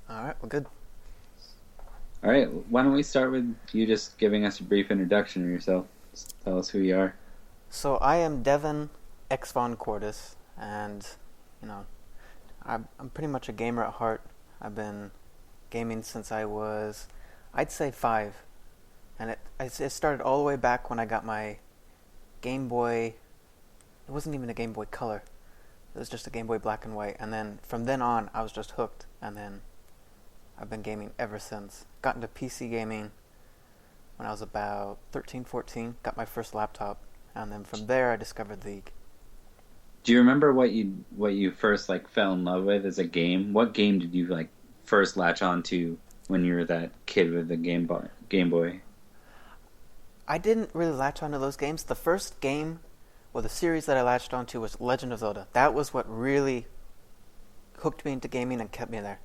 All right, well, good. All right, why don't we start with you just giving us a brief introduction of yourself? Just tell us who you are. So I am Devin X Von Cordis, and you know, I'm pretty much a gamer at heart. I've been gaming since I was, I'd say 5, and it started all the way back when I got my Game Boy. It wasn't even a Game Boy Color. It was just a Game Boy Black and White, and then from then on, I was just hooked, and then I've been gaming ever since. Got into PC gaming when I was about 13, 14. Got my first laptop, and then from there I discovered League. Do you remember what you first like fell in love with as a game? What game did you like first latch on to when you were that kid with the Game Boy? Game Boy. I didn't really latch onto those games. The first game, well, the series that I latched onto was Legend of Zelda. That was what really hooked me into gaming and kept me there.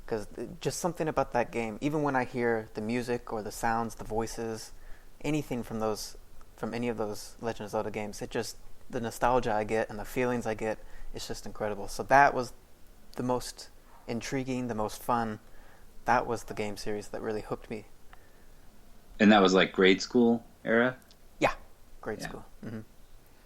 Because just something about that game, even when I hear the music or the sounds, the voices, anything from any of those Legend of Zelda games, it just, the nostalgia I get and the feelings I get, it's just incredible. So that was the most intriguing, the most fun. That was the game series that really hooked me. And that was like grade school era? Yeah, grade Yeah. school. Hmm.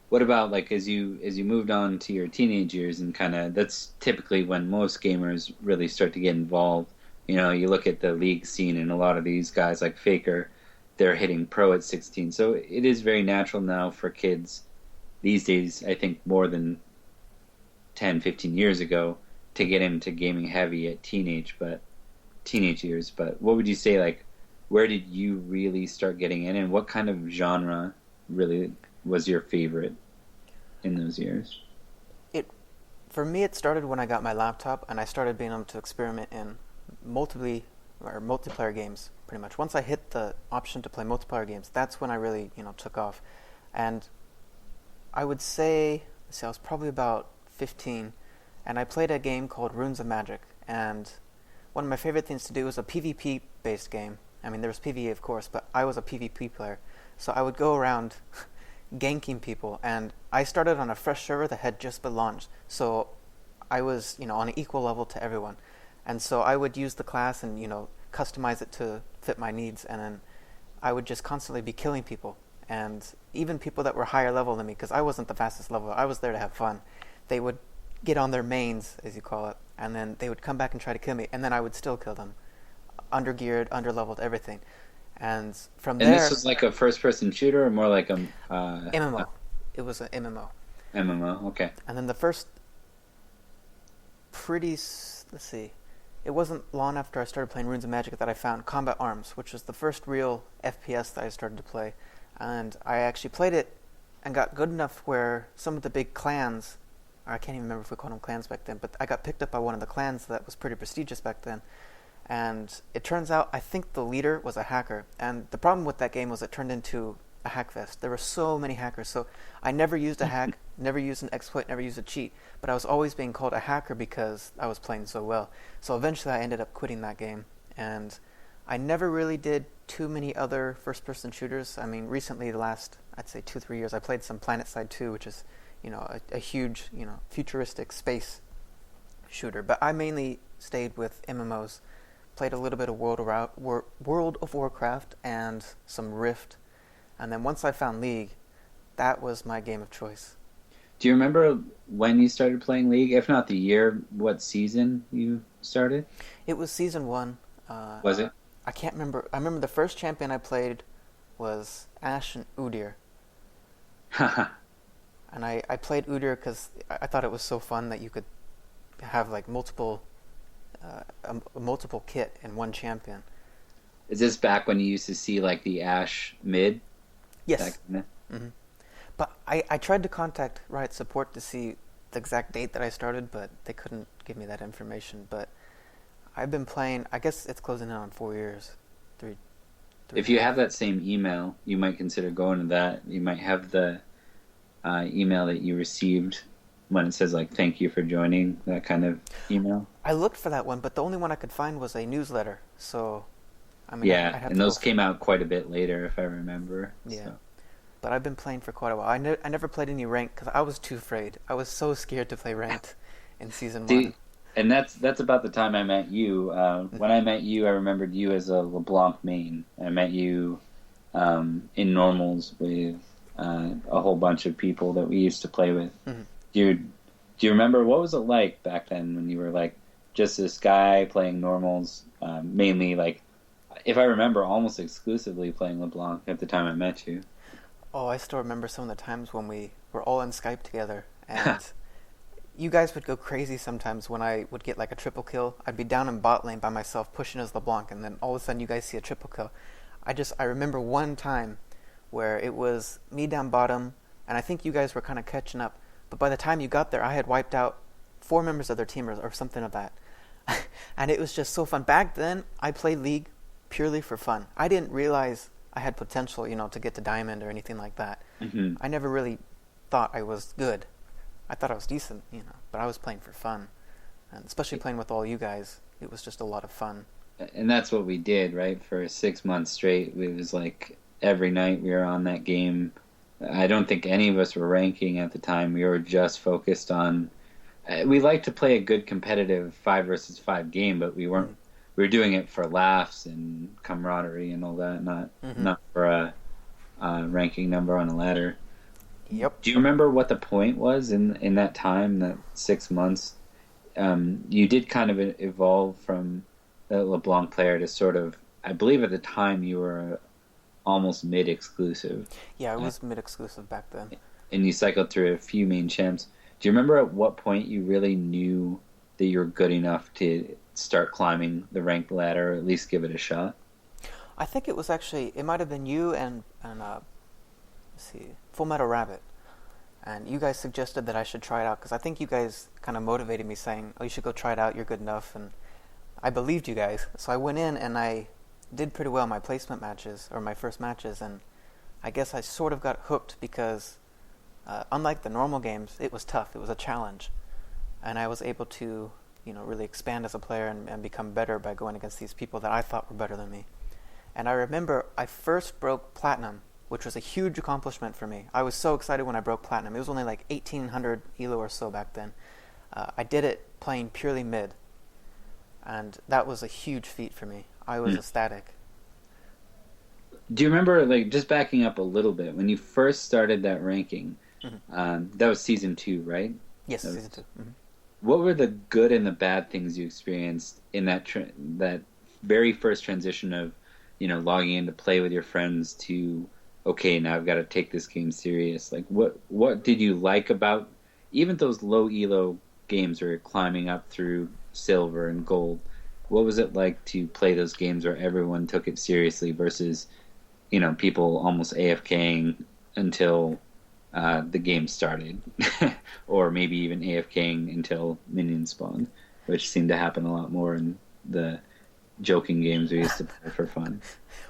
What about like as you moved on to your teenage years and kind of that's typically when most gamers really start to get involved. You know, you look at the league scene and a lot of these guys like Faker, they're hitting pro at 16. So it is very natural now for kids these days, I think more than 10, 15 years ago to get into gaming heavy at teenage years. But what would you say like where did you really start getting in and what kind of genre really was your favorite in those years? It For me, it started when I got my laptop and I started being able to experiment in multiply or multiplayer games. Pretty much, once I hit the option to play multiplayer games, that's when I really took off. And I would say, let's see, I was probably about 15, and I played a game called Runes of Magic. And one of my favorite things to do was a PvP based game. I mean, there was PvE, of course, but I was a PvP player, so I would go around ganking people, and I started on a fresh server that had just been launched, so I was, on an equal level to everyone, and so I would use the class and customize it to fit my needs, and then I would just constantly be killing people, and even people that were higher level than me, because I wasn't the fastest level. I was there to have fun. They would get on their mains, as you call it, and then they would come back and try to kill me, and then I would still kill them, undergeared, underleveled, everything, and from And this there, was like a first person shooter or more like MMO. It was an MMO. MMO? Okay. And then the first pretty, let's see, it wasn't long after I started playing Runes of Magic that I found Combat Arms, which was the first real FPS that I started to play. And I actually played it and got good enough where some of the big clans, or I can't even remember if we called them clans back then, but I got picked up by one of the clans that was pretty prestigious back then. And it turns out I think the leader was a hacker. And the problem with that game was it turned into a hack fest. There were so many hackers. So I never used a hack, never used an exploit, never used a cheat. But I was always being called a hacker because I was playing so well. So eventually I ended up quitting that game. And I never really did too many other first-person shooters. I mean, recently, the last, I'd say 2-3 years, I played some PlanetSide 2, which is, a huge, futuristic space shooter. But I mainly stayed with MMOs. Played a little bit of World of Warcraft and some Rift. And then once I found League, that was my game of choice. Do you remember when you started playing League? If not the year, what season you started? It was Season 1. Was it? I can't remember. I remember the first champion I played was Ashe and Udyr. And I played Udyr because I thought it was so fun that you could have like a multiple kit in one champion. Is this back when you used to see like the Ash mid? Back Yes. then? Hmm. But I tried to contact Riot Support to see the exact date that I started, but they couldn't give me that information. But I've been playing, I guess it's closing in on 4 years. Three If and a you half. have that same email, you might consider going to that. You might have the email that you received when it says like "thank you for joining," that kind of email. I looked for that one, but the only one I could find was a newsletter. So, I mean, Yeah, I'd have and to go. those came out quite a bit later, if I remember. Yeah. So But I've been playing for quite a while. I never played any ranked because I was too afraid. I was so scared to play ranked in Season do 1. And that's about the time I met you. When I met you, I remembered you as a LeBlanc main. I met you in normals with a whole bunch of people that we used to play with. Mhm. Do you remember what was it like back then when you were like just this guy playing normals, mainly like if I remember almost exclusively playing LeBlanc at the time I met you. Oh, I still remember some of the times when we were all on Skype together, and you guys would go crazy sometimes when I would get like a triple kill. I'd be down in bot lane by myself pushing as LeBlanc, and then all of a sudden you guys see a triple kill. I remember one time where it was me down bottom, and I think you guys were kind of catching up. But by the time you got there, I had wiped out 4 members of their team or something of that. And it was just so fun. Back then, I played League purely for fun. I didn't realize I had potential, to get to Diamond or anything like that. Hmm. I never really thought I was good. I thought I was decent, but I was playing for fun. And especially playing with all you guys, it was just a lot of fun. And that's what we did, right? For 6 months straight, it was like every night we were on that game. I don't think any of us were ranking at the time. We were just focused on. We liked to play a good competitive 5 versus 5 game, but we weren't. We were doing it for laughs and camaraderie and all that, not for a ranking number on a ladder. Yep. Do you remember what the point was in that time, that 6 months? You did kind of evolve from the LeBlanc player to sort of, I believe at the time you were almost mid-exclusive. Yeah, I was mid-exclusive back then. And you cycled through a few main champs. Do you remember at what point you really knew that you were good enough to start climbing the ranked ladder, or at least give it a shot? I think it might have been you and let's see, Full Metal Rabbit. And you guys suggested that I should try it out, because I think you guys kind of motivated me saying, oh, you should go try it out, you're good enough. And I believed you guys. So I went in and I did pretty well in my placement matches, or my first matches, and I guess I sort of got hooked because unlike the normal games, it was tough. It was a challenge. And I was able to, really expand as a player and become better by going against these people that I thought were better than me. And I remember I first broke Platinum, which was a huge accomplishment for me. I was so excited when I broke Platinum. It was only like 1,800 elo or so back then. I did it playing purely mid, and that was a huge feat for me. I was ecstatic. Do you remember, like, just backing up a little bit, when you first started that ranking, that was season 2, right? Yes, season 2. Mm-hmm. What were the good and the bad things you experienced in that that very first transition of, logging in to play with your friends to, okay, now I've got to take this game serious? Like, what did you like about even those low elo games where you're climbing up through silver and gold? What was it like to play those games where everyone took it seriously versus, people almost AFKing until the game started, or maybe even AFKing until minions spawned, which seemed to happen a lot more in the joking games we used to play for fun.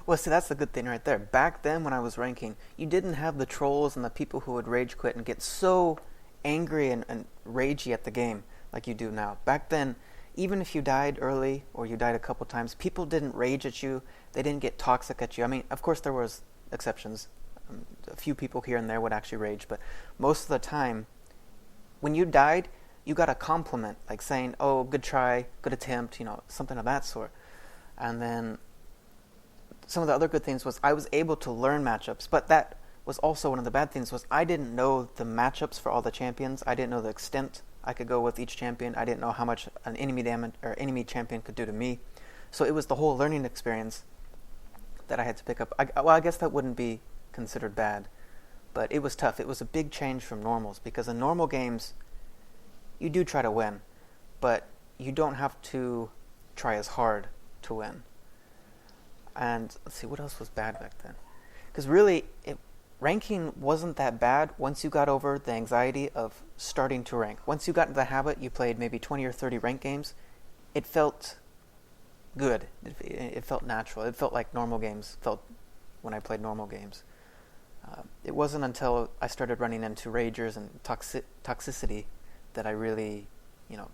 Well, see, that's the good thing right there. Back then when I was ranking, you didn't have the trolls and the people who would rage quit and get so angry and ragey at the game like you do now. Back then, even if you died early or you died a couple times, people didn't rage at you. They didn't get toxic at you. I mean, of course there was exceptions. A few people here and there would actually rage, but most of the time, when you died, you got a compliment, like saying, oh, good try, good attempt, something of that sort. And then some of the other good things was I was able to learn matchups, but that was also one of the bad things was I didn't know the matchups for all the champions. I didn't know the extent I could go with each champion. I didn't know how much an enemy damage or enemy champion could do to me. So it was the whole learning experience that I had to pick up. I guess that wouldn't be considered bad, but it was tough. It was a big change from normals, because in normal games you do try to win, but you don't have to try as hard to win. And let's see, what else was bad back then? Because really, ranking wasn't that bad once you got over the anxiety of starting to rank. Once you got into the habit, you played maybe 20 or 30 ranked games, it felt good. It felt natural. It felt like normal games felt when I played normal games. It wasn't until I started running into ragers and toxicity that I really,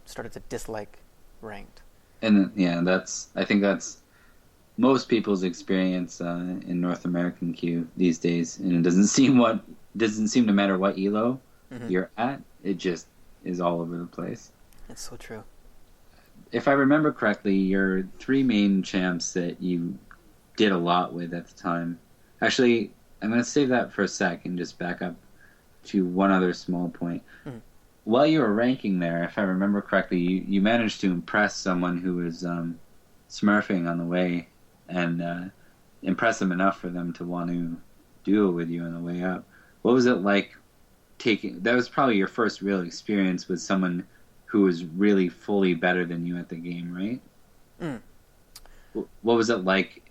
started to dislike ranked. And yeah, I think that's most people's experience in North American queue these days. And it doesn't seem to matter what elo you're at. It just is all over the place. It's so true. if I remember correctly, your three main champs that you did a lot with at the time. Actually, I'm going to save that for a sec and just back up to one other small point. Mhm. While you were ranking there, if I remember correctly, you managed to impress someone who was smurfing on the way and impress them enough for them to want to duel with you on the way up. What was it like taking? That was probably your first real experience with someone who was really fully better than you at the game, right? Mm. What was it like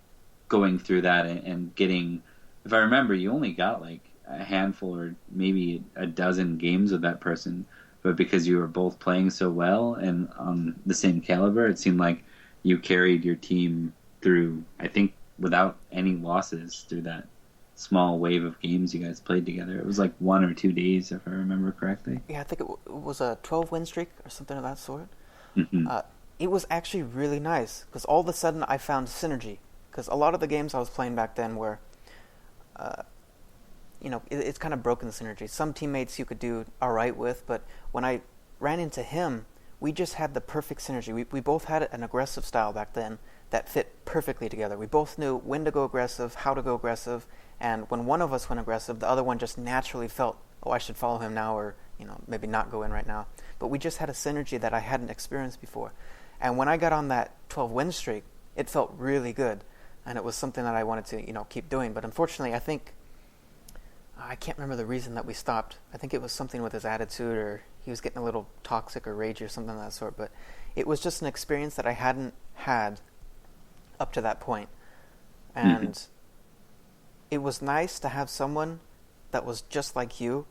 going through that and getting? If I remember, you only got like a handful or maybe a dozen games with that person, but because you were both playing so well and on the same caliber, it seemed like you carried your team through, I think, without any losses through that small wave of games you guys played together. It was like 1 or 2 days, if I remember correctly. Yeah, I think it was a 12 win streak or something of that sort. Mm-hmm. It was actually really nice because all of a sudden I found synergy. Because a lot of the games I was playing back then were, it's kind of broken the synergy. Some teammates you could do all right with, but when I ran into him, we just had the perfect synergy. We both had an aggressive style back then that fit perfectly together. We both knew when to go aggressive, how to go aggressive, and when one of us went aggressive, the other one just naturally felt, oh, I should follow him now, or maybe not go in right now. But we just had a synergy that I hadn't experienced before. And when I got on that 12 win streak, it felt really good, and it was something that I wanted to keep doing. But unfortunately, I can't remember the reason that we stopped. I think it was something with his attitude, or he was getting a little toxic or ragey or something of that sort. But it was just an experience that I hadn't had up to that point. And it was nice to have someone that was just like you,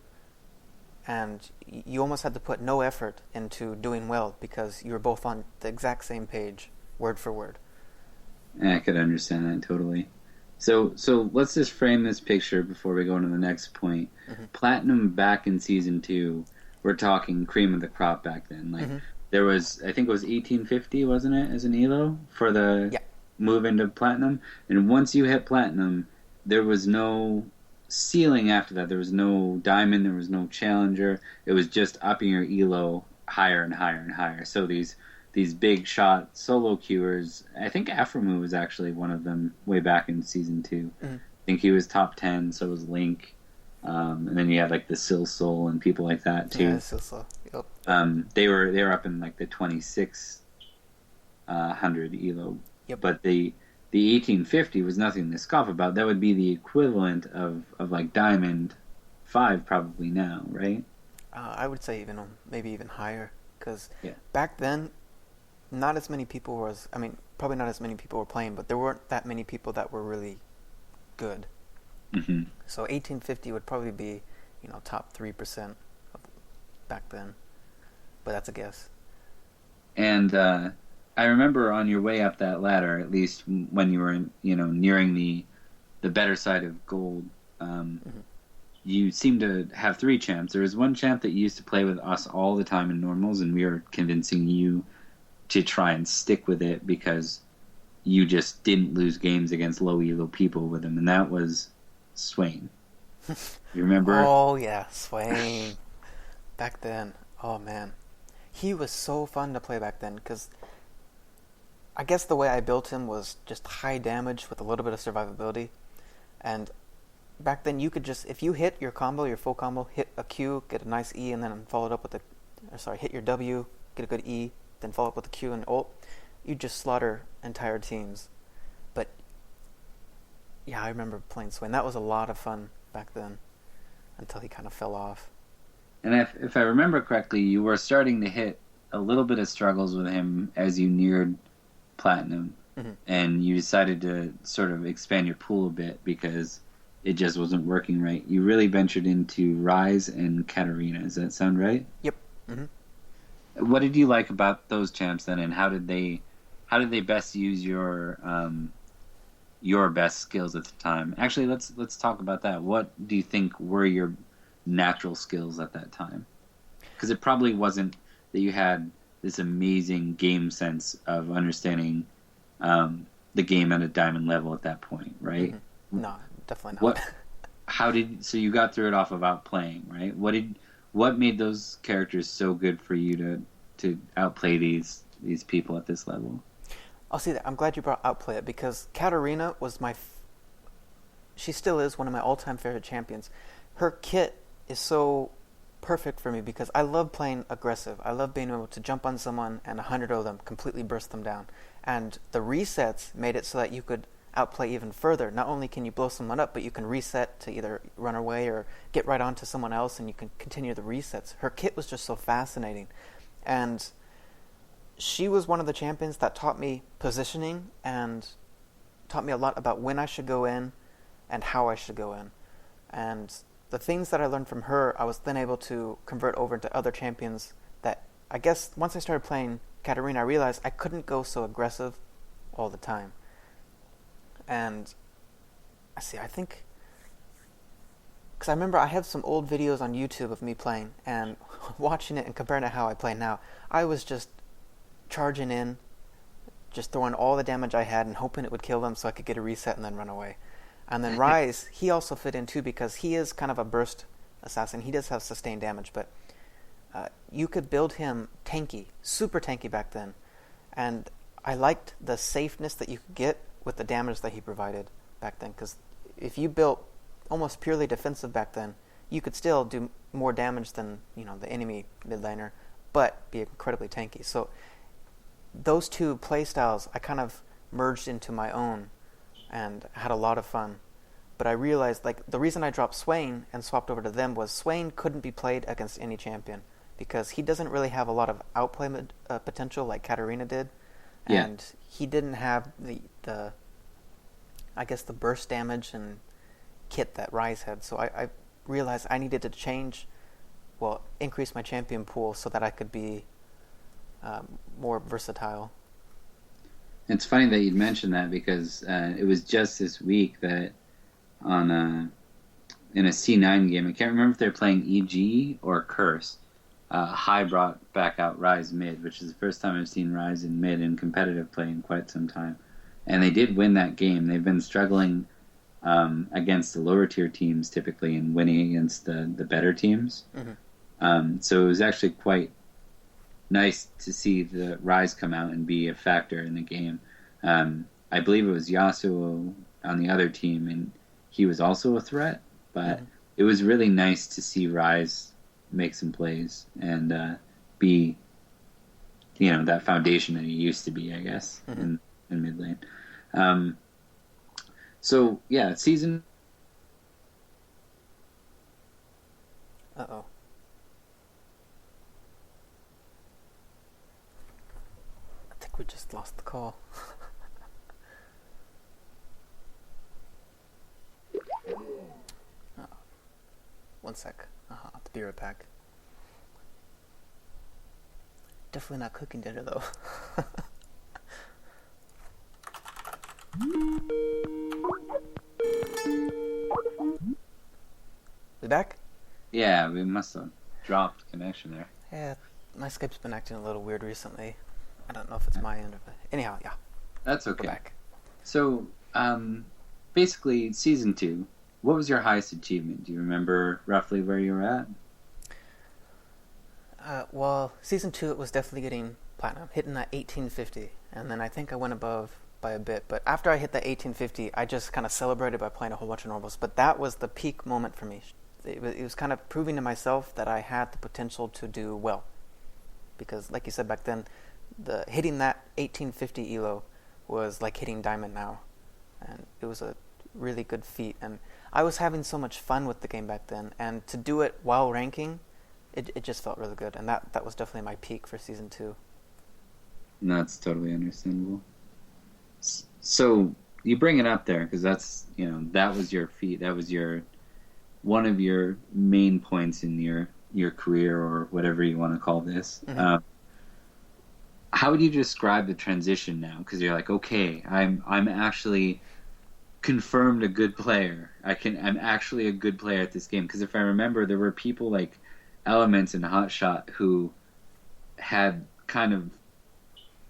and you almost had to put no effort into doing well because you were both on the exact same page, word for word. I could understand that totally. So let's just frame this picture before we go into the next point. Mm-hmm. Platinum back in season 2, we're talking cream of the crop back then. Like there was, I think it was 1850, wasn't it, as an elo for the move into platinum? And once you hit platinum, there was no ceiling after that. There was no diamond. There was no challenger. It was just upping your elo higher and higher and higher. So these big shot solo queuers, I think Aframu was actually one of them way back in season 2. I think he was top 10. So was Link, and then you had like the Silsol and people like that too. Yeah, Silsol. Yep. They were up in like the 2600 elo. Yep. But the 1850 was nothing to scoff about. That would be the equivalent of like Diamond 5 probably now, right? I would say maybe even higher, because Yeah. back then, not as many people probably not as many people were playing, but there weren't that many people that were really good. Mm-hmm. So 1850 would probably be, top 3% of back then, but that's a guess. And I remember on your way up that ladder, at least when you were, nearing the better side of gold, you seemed to have 3 champs. There was one champ that you used to play with us all the time in normals, and we were convincing you to try and stick with it because you just didn't lose games against low elo people with him, and that was Swain. You remember? Oh yeah, Swain. Back then, oh man, he was so fun to play back then because I guess the way I built him was just high damage with a little bit of survivability, and back then you could just, if you hit your combo, your full combo, hit a Q, get a nice E, and then follow it up with hit your W, get a good E, then follow up with a Q and ult, you just slaughter entire teams. But yeah, I remember playing Swain. That was a lot of fun back then, until he kind of fell off. And if I remember correctly, you were starting to hit a little bit of struggles with him as you neared platinum, and you decided to sort of expand your pool a bit because it just wasn't working right. You really ventured into Rise and Katarina. Does that sound right? Yep. What did you like about those champs then, and how did they best use your best skills at the time? Actually, let's talk about that. What do you think were your natural skills at that time? Because it probably wasn't that you had this amazing game sense of understanding the game at a diamond level at that point, right? No, definitely not. So you got through it off of outplaying, right? What made those characters so good for you to outplay these these people at this level. I'll see that. I'm glad you brought Outplay It, because Katarina was she still is one of my all-time favorite champions. Her kit is so perfect for me because I love playing aggressive. I love being able to jump on someone and 100 of them, completely burst them down. And the resets made it so that you could outplay even further. Not only can you blow someone up, but you can reset to either run away or get right onto someone else, and you can continue the resets. Her kit was just so fascinating. And she was one of the champions that taught me positioning and taught me a lot about when I should go in and how I should go in. And the things that I learned from her, I was then able to convert over into other champions that, I guess, once I started playing Katarina, I realized I couldn't go so aggressive all the time. And I think, because I remember I have some old videos on YouTube of me playing, and watching it and comparing it to how I play now, I was just charging in, just throwing all the damage I had and hoping it would kill them so I could get a reset and then run away. And then Rise, he also fit in too because he is kind of a burst assassin. He does have sustained damage, but you could build him tanky, super tanky back then. And I liked the safeness that you could get with the damage that he provided back then, because if you built almost purely defensive back then, you could still do more damage than the enemy mid laner, but be incredibly tanky. So those two playstyles I kind of merged into my own and had a lot of fun. But I realized, the reason I dropped Swain and swapped over to them was Swain couldn't be played against any champion because he doesn't really have a lot of outplay potential like Katarina did. Yeah. And he didn't have the I guess the burst damage and kit that Rise had. So I realized I needed to increase my champion pool so that I could be more versatile. It's funny that you'd mentioned that because it was just this week that in a C9 game, I can't remember if they're playing EG or Curse, High brought back out Rise mid, which is the first time I've seen Rise in mid in competitive play in quite some time. And they did win that game. They've been struggling against the lower tier teams typically and winning against the better teams. Mm-hmm. So it was actually quite nice to see the Rise come out and be a factor in the game. I believe it was Yasuo on the other team, and he was also a threat. But it was really nice to see Rise make some plays and be, that foundation that he used to be, I guess, in mid lane. So, yeah, season... Uh-oh. I think we just lost the call. Oh. One sec. I'll be right back. Definitely not cooking dinner, though. We back? Yeah, we must have dropped connection there. Yeah, my Skype's been acting a little weird recently. I don't know if it's my end or... Anyhow, yeah. That's okay. We're back. So, basically, Season 2, what was your highest achievement? Do you remember roughly where you were at? Well, Season 2, it was definitely getting platinum, hitting that 1850. And then I think I went above by a bit. But after I hit that 1850, I just kind of celebrated by playing a whole bunch of normals. But that was the peak moment for me. It was kind of proving to myself that I had the potential to do well. Because, like you said back then, hitting that 1850 elo was like hitting diamond now. And it was a really good feat. And I was having so much fun with the game back then. And to do it while ranking, it just felt really good. And that was definitely my peak for Season 2. That's totally understandable. So, you bring it up there, because that's, that was your feat. That was one of your main points in your career, or whatever you want to call this. Mm-hmm. How would you describe the transition now? Because you're like, okay, I'm actually confirmed a good player. I'm actually a good player at this game. Because if I remember, there were people like Elements and Hotshot who had kind of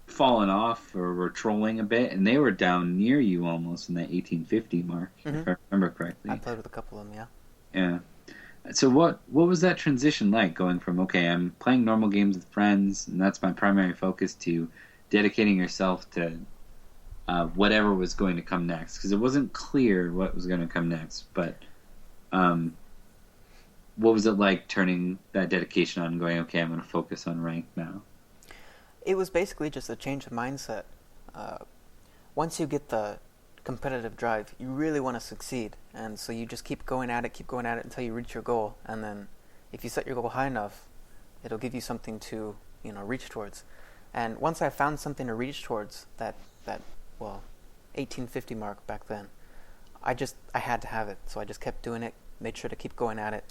fallen off or were trolling a bit, and they were down near you almost in that 1850 mark, if I remember correctly. I played with a couple of them, yeah. Yeah. So what was that transition like going from okay, I'm playing normal games with friends and that's my primary focus to dedicating yourself to whatever was going to come next? Because it wasn't clear what was going to come next, but um, what was it like turning that dedication on and going, okay, I'm going to focus on ranked now? It was basically just a change of mindset. Uh, Once you get the competitive drive, you really want to succeed, and so you just keep going at it until you reach your goal, and then if you set your goal high enough, it'll give you something to reach towards. And once I found something to reach towards, that well, 1850 mark back then, I had to have it, so I just kept doing it, made sure to keep going at it,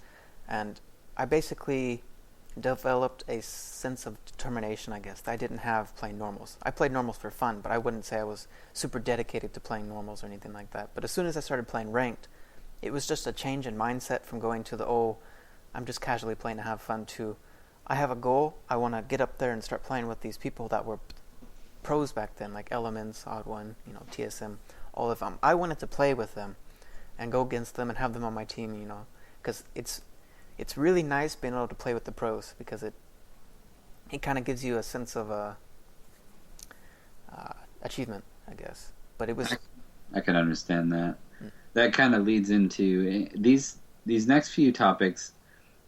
and I basically developed a sense of determination, I guess, that I didn't have playing normals. I played normals for fun, but I wouldn't say I was super dedicated to playing normals or anything like that. But as soon as I started playing ranked, it was just a change in mindset from going to I'm just casually playing to have fun, to I have a goal, I want to get up there and start playing with these people that were pros back then, like Elements, Odd One, TSM, all of them. I wanted to play with them and go against them and have them on my team, because it's really nice being able to play with the pros, because it kind of gives you a sense of achievement, I guess. But it was. I can understand that. That kind of leads into these next few topics.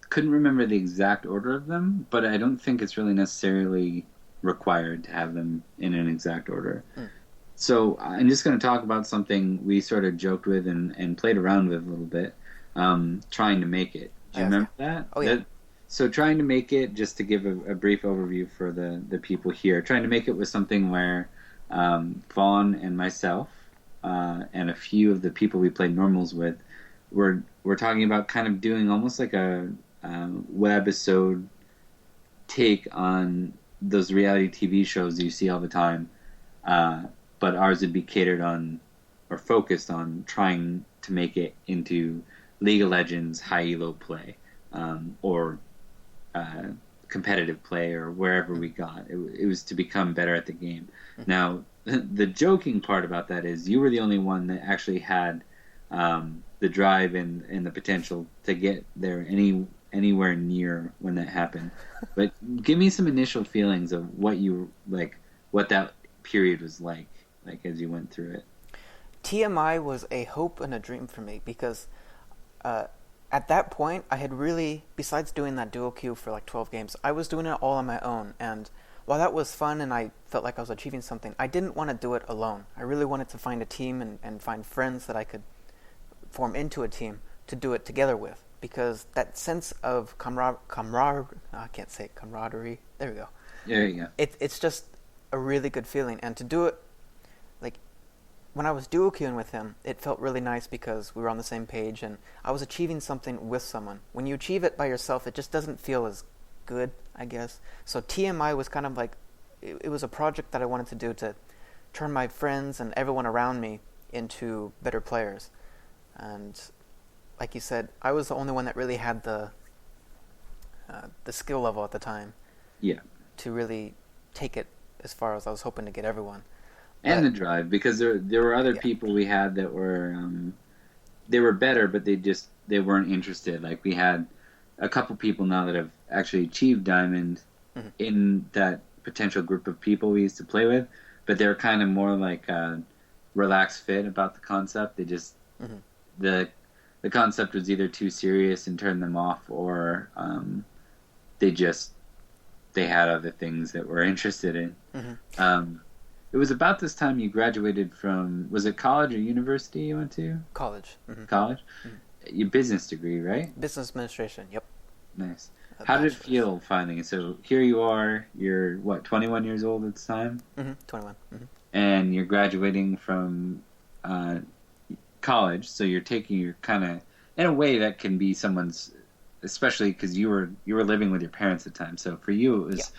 Couldn't remember the exact order of them, but I don't think it's really necessarily required to have them in an exact order. So I'm just going to talk about something we sort of joked with and played around with a little bit, trying to make it. Do you remember that? Oh, yeah. So trying to make it, just to give a brief overview for the people here, trying to make it was something where Vaughn and myself and a few of the people we played normals with were talking about kind of doing almost like a webisode take on those reality TV shows you see all the time, but ours would be catered on or focused on trying to make it into League of Legends high elo play, or competitive play, or wherever we got. It was to become better at the game. Now, the joking part about that is you were the only one that actually had the drive and the potential to get there anywhere near when that happened. But give me some initial feelings of what that period was like as you went through it. TMI was a hope and a dream for me, because at that point, I had really, besides doing that duo queue for like 12 games, I was doing it all on my own. And while that was fun and I felt like I was achieving something, I didn't want to do it alone. I really wanted to find a team and find friends that I could form into a team to do it together with. Because that sense of I can't say it, camaraderie. There we go. There you go. It's just a really good feeling. And to do it, like, when I was duo queuing with him, it felt really nice because we were on the same page and I was achieving something with someone. When you achieve it by yourself, it just doesn't feel as good, I guess. So TMI was kind of like, it was a project that I wanted to do to turn my friends and everyone around me into better players. And like you said, I was the only one that really had the skill level at the time. Yeah. To really take it as far as I was hoping to get everyone. And the drive, because there were other people we had that were they were better, but they weren't interested. Like, we had a couple people now that have actually achieved Diamond in that potential group of people we used to play with, but they're kind of more like relaxed fit about the concept. They just the concept was either too serious and turned them off, or they had other things that we're interested in. It was about this time you graduated from, was it college or university you went to? College. College? Your business degree, right? Business administration, yep. Nice. How did it feel finally? So here you are, you're, 21 years old at the time? 21. And you're graduating from college, so you're taking your kind of, in a way that can be someone's, especially because you were living with your parents at the time, so for you it was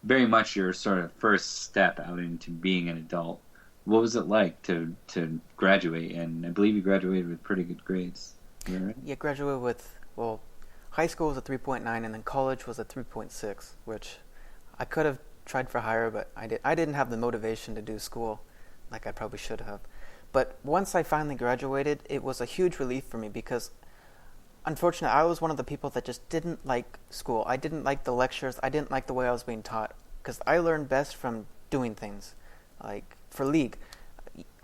very much your sort of first step out into being an adult. What was it like to graduate? And I believe you graduated with pretty good grades. Is that right? Yeah, graduated with, high school was a 3.9 and then college was a 3.6, which I could have tried for higher, but I didn't have the motivation to do school like I probably should have. But once I finally graduated, it was a huge relief for me because unfortunately, I was one of the people that just didn't like school. I didn't like the lectures. I didn't like the way I was being taught because I learned best from doing things. Like for League,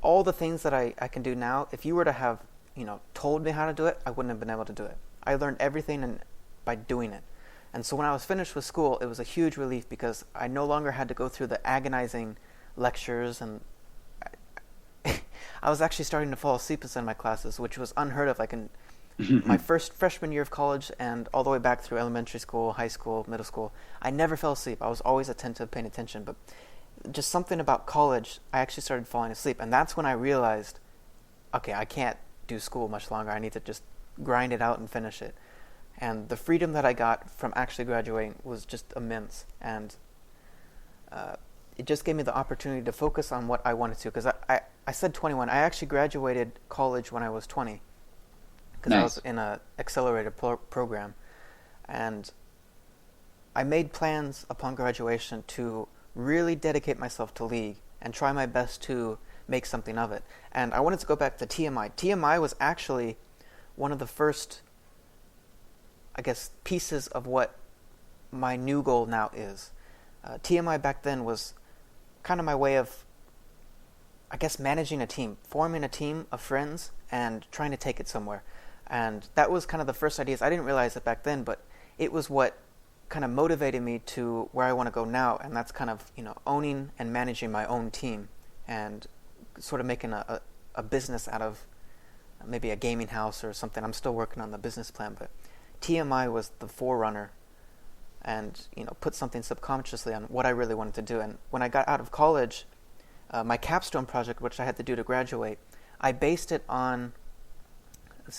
all the things that I can do now, if you were to have, told me how to do it, I wouldn't have been able to do it. I learned everything by doing it. And so when I was finished with school, it was a huge relief because I no longer had to go through the agonizing lectures, and I was actually starting to fall asleep in some of my classes, which was unheard of. Like in my first freshman year of college and all the way back through elementary school, high school, middle school, I never fell asleep. I was always attentive, paying attention. But just something about college, I actually started falling asleep. And that's when I realized, okay, I can't do school much longer. I need to just grind it out and finish it. And the freedom that I got from actually graduating was just immense. And it just gave me the opportunity to focus on what I wanted to. Because I said 21. I actually graduated college when I was 20. Because nice. I was in an accelerated program. And I made plans upon graduation to really dedicate myself to League and try my best to make something of it. And I wanted to go back to TMI. TMI was actually one of the first, I guess, pieces of what my new goal now is. TMI back then was kind of my way of, I guess, managing a team, forming a team of friends and trying to take it somewhere. And that was kind of the first ideas. I didn't realize it back then, but it was what kind of motivated me to where I want to go now, and that's kind of, owning and managing my own team and sort of making a business out of maybe a gaming house or something. I'm still working on the business plan, but TMI was the forerunner and, put something subconsciously on what I really wanted to do. And when I got out of college, my capstone project, which I had to do to graduate, I based it on,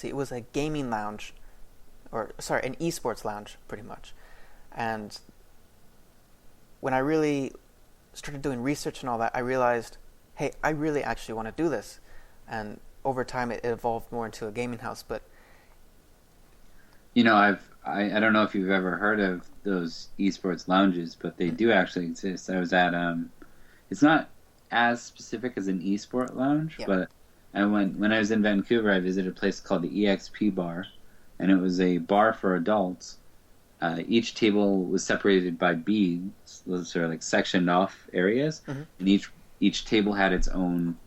it was a gaming lounge, an esports lounge, pretty much. And when I really started doing research and all that, I realized, hey, I really actually want to do this. And over time, it evolved more into a gaming house. But I don't know if you've ever heard of those esports lounges, but they do actually exist. I was at it's not as specific as an esport lounge, yeah. But when I was in Vancouver, I visited a place called the EXP Bar, and it was a bar for adults. Each table was separated by beads, those are like sectioned off areas, and each table had its own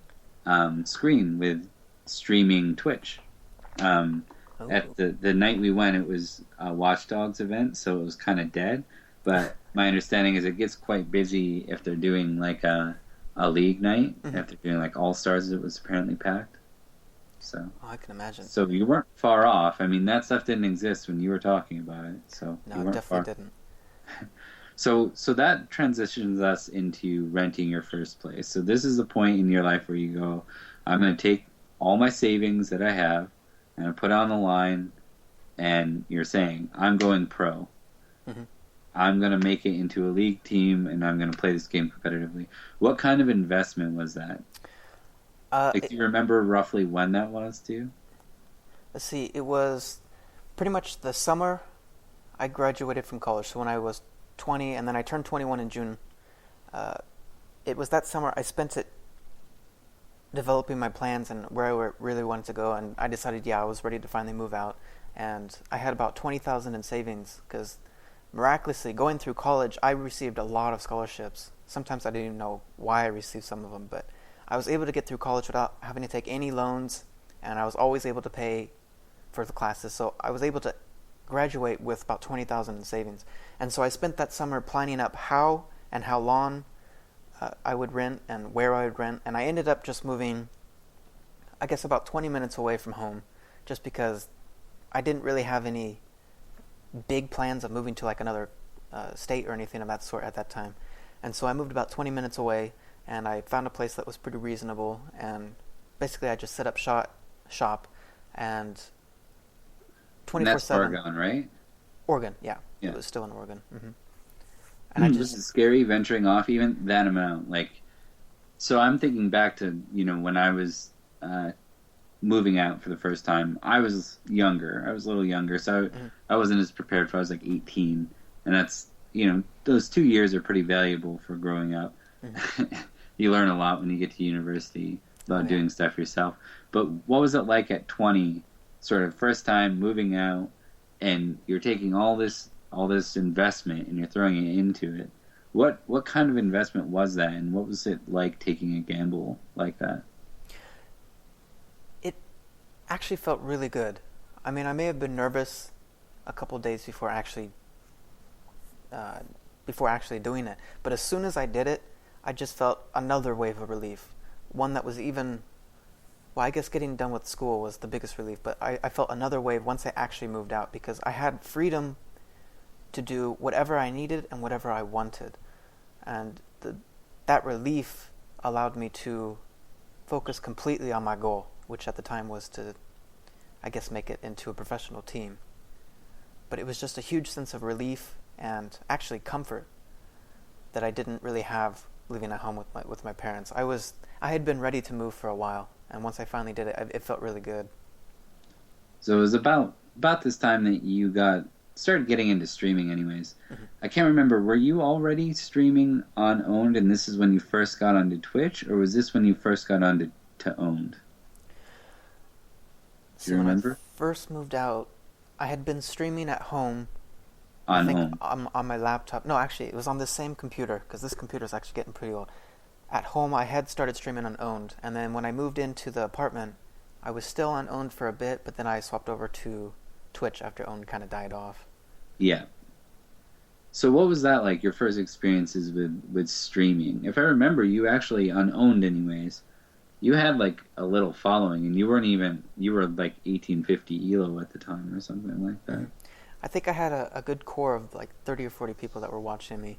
screen with streaming Twitch. At the night we went, it was a Watch Dogs event, so it was kind of dead. But my understanding is it gets quite busy if they're doing like a League night. If they're doing like All Stars, it was apparently packed. So I can imagine. So you weren't far off. I mean, that stuff didn't exist when you were talking about it. So no, it definitely didn't. So that transitions us into renting your first place. So this is the point in your life where you go, I'm going to take all my savings that I have and I put it on the line, and you're saying, I'm going pro. I'm going to make it into a League team, and I'm going to play this game competitively. What kind of investment was that? Do you remember roughly when that was, too? Let's see. It was pretty much the summer I graduated from college. So when I was 20, and then I turned 21 in June. It was that summer I spent it developing my plans and where I really wanted to go. And I decided, I was ready to finally move out. And I had about $20,000 in savings because miraculously, going through college, I received a lot of scholarships. Sometimes I didn't even know why I received some of them, but I was able to get through college without having to take any loans, and I was always able to pay for the classes. So I was able to graduate with about $20,000 in savings. And so I spent that summer planning up how and how long I would rent and where I would rent. And I ended up just moving, I guess, about 20 minutes away from home, just because I didn't really have any big plans of moving to like another state or anything of that sort at that time. And so I moved about 20 minutes away, and I found a place that was pretty reasonable, and basically I just set up shop and 24/7. And that's Oregon, right? Oregon, yeah. It was still in Oregon. And was it scary venturing off even that amount? Like, so I'm thinking back to, when I was moving out for the first time. I was younger. I was a little younger, so I wasn't as prepared for. I was like 18, and that's, those 2 years are pretty valuable for growing up. You learn a lot when you get to university about doing stuff yourself. But what was it like at 20 sort of first time moving out, and you're taking all this investment and you're throwing it into it. What kind of investment was that, and what was it like taking a gamble like that? It actually felt really good. I mean, I may have been nervous a couple days uh, before actually doing it, but as soon as I did it, I just felt another wave of relief. One that was even, well, I guess getting done with school was the biggest relief, but I felt another wave once I actually moved out because I had freedom to do whatever I needed and whatever I wanted. And that relief allowed me to focus completely on my goal, which at the time was to, I guess, make it into a professional team. But it was just a huge sense of relief and actually comfort that I didn't really have living at home with my parents. I had been ready to move for a while, and once I finally did it, it felt really good. So it was about this time that you got started getting into streaming anyways. Mm-hmm. I can't remember, were you already streaming on Owned and this is when you first got onto Twitch, or was this when you first got onto to Owned? Do you So when I remember? first moved out, I had been streaming at home. I On think Owned. on my laptop. No, actually, it was on the same computer because this computer is actually getting pretty old. At home, I had started streaming on Owned, and then when I moved into the apartment, I was still on Owned for a bit, but then I swapped over to Twitch after Owned kind of died off. Yeah. So what was that like, your first experiences with streaming? If I remember, you actually on Owned anyways, you had like a little following and you were like 1850 ELO at the time or something like Mm-hmm. that. I think I had a good core of like 30 or 40 people that were watching me,